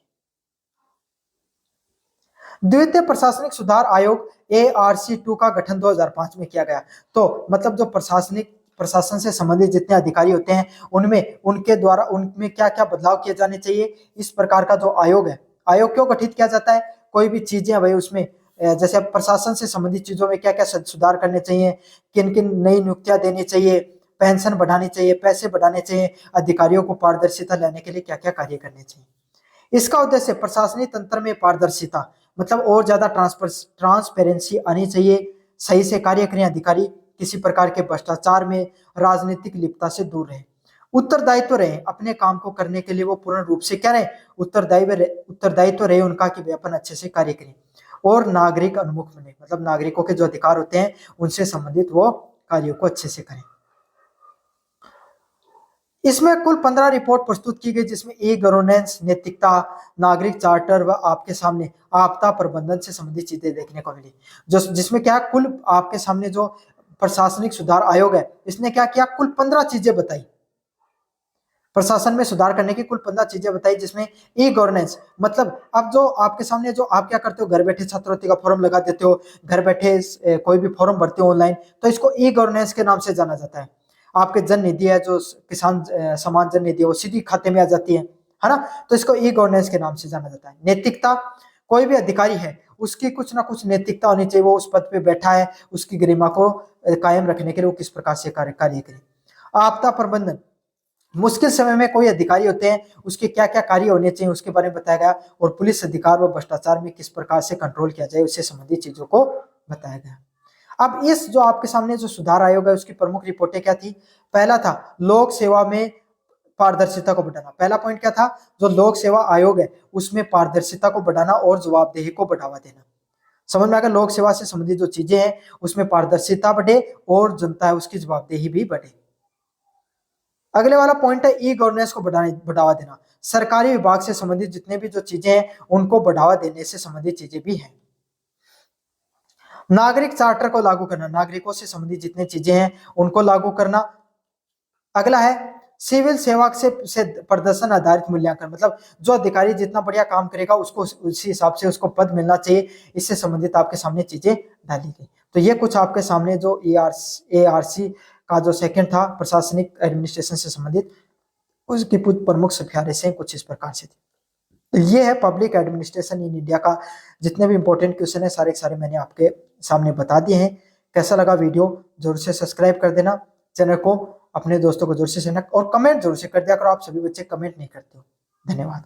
द्वितीय प्रशासनिक सुधार आयोग ARC2 का गठन 2005 में किया गया। तो मतलब जो प्रशासन से संबंधित जितने अधिकारी होते हैं उनमें उनके द्वारा उनमें क्या क्या बदलाव किए जाने चाहिए, इस प्रकार का जो आयोग है। आयोग क्यों गठित किया जाता है? कोई भी चीजें भाई उसमें जैसे प्रशासन से संबंधित चीजों में क्या क्या सुधार करने चाहिए, किन किन नई नियुक्तियां देनी चाहिए, पेंशन बढ़ानी चाहिए, पैसे बढ़ाने चाहिए, अधिकारियों को पारदर्शिता लाने के लिए क्या क्या कार्य करने चाहिए। इसका उद्देश्य प्रशासनिक तंत्र में पारदर्शिता, मतलब और ज्यादा ट्रांसपेरेंसी आनी चाहिए, सही से कार्य करें अधिकारी, किसी प्रकार के भ्रष्टाचार में, राजनीतिक लिप्तता से दूर रहे, उत्तरदायित्व रहे, अपने काम को करने के लिए वो पूर्ण रूप से क्या रहे, उत्तरदायित्व रहे उनका कि वे अपन अच्छे से कार्य करें, और नागरिक उन्मुख बने, मतलब नागरिकों के जो अधिकार होते हैं उनसे संबंधित वो कार्यों को अच्छे से करें। इसमें कुल 15 रिपोर्ट प्रस्तुत की गई, जिसमें गवर्नेंस, नैतिकता, नागरिक चार्टर व आपके सामने आपदा प्रबंधन से संबंधित चीजें देखने को मिली। जिसमें क्या कुल आपके सामने जो प्रशासनिक सुधार आयोग है इसने क्या किया, कुल 15 चीजें बताई, प्रशासन में सुधार करने की कुल 15 चीजें बताई। जिसमें गवर्नेंस, मतलब अब जो आपके सामने जो आप क्या करते हो, घर बैठे छात्रवृत्ति का फॉर्म लगा देते हो, घर बैठे कोई भी फॉर्म भरते हो ऑनलाइन, तो इसको गवर्नेंस के नाम से जाना जाता है। आपके जन निधि है जो किसान सम्मान जन निधि है वो सीधी खाते में आ जाती है ना। तो इसको ई गवर्नेंस के नाम से जाना जाता है। नैतिकता, कोई भी अधिकारी है उसकी कुछ ना कुछ नैतिकता होनी चाहिए, वो उस पद पे बैठा है, उसकी गरिमा को कायम रखने के लिए वो किस प्रकार से कार्य करे। आपदा प्रबंधन, मुश्किल समय में कोई अधिकारी होते हैं उसके क्या क्या कार्य होने चाहिए उसके बारे में बताया गया, और पुलिस अधिकार व भ्रष्टाचार में किस प्रकार से कंट्रोल किया जाए उससे संबंधित चीजों को बताया गया। अब इस जो आपके सामने जो सुधार आयोग है उसकी प्रमुख रिपोर्टें क्या थी। पहला था लोक सेवा में पारदर्शिता को बढ़ाना। पहला पॉइंट क्या था, जो लोक सेवा आयोग है उसमें पारदर्शिता को बढ़ाना और जवाबदेही को बढ़ावा देना। समझ में आ गया, लोक सेवा से संबंधित जो चीजें हैं उसमें पारदर्शिता बढ़े और जनता है उसकी जवाबदेही भी बढ़े। अगले वाला पॉइंट है ई गवर्नेंस को बढ़ावा देना। सरकारी विभाग से संबंधित जितने भी जो चीजें हैं उनको बढ़ावा देने से संबंधित चीजें भी हैं। नागरिक चार्टर को लागू करना, नागरिकों से संबंधित जितनी चीजें हैं उनको लागू करना। अगला है सिविल सेवा से प्रदर्शन आधारित मूल्यांकन, मतलब जो अधिकारी जितना बढ़िया काम करेगा उसको उसी हिसाब से उसको पद मिलना चाहिए, इससे संबंधित आपके सामने चीजें डाली गई। तो ये कुछ आपके सामने जो ARC का जो सेकंड था प्रशासनिक एडमिनिस्ट्रेशन से संबंधित, उसकी प्रमुख सिफारिशें कुछ इस प्रकार से थी। तो ये है पब्लिक एडमिनिस्ट्रेशन इन इंडिया का जितने भी इंपॉर्टेंट क्वेश्चन है सारे के सारे मैंने आपके सामने बता दिए हैं। कैसा लगा वीडियो जरूर से सब्सक्राइब कर देना, चैनल को अपने दोस्तों को जरूर से शेयर और कमेंट जरूर से कर दिया करो, आप सभी बच्चे कमेंट नहीं करते हो। धन्यवाद।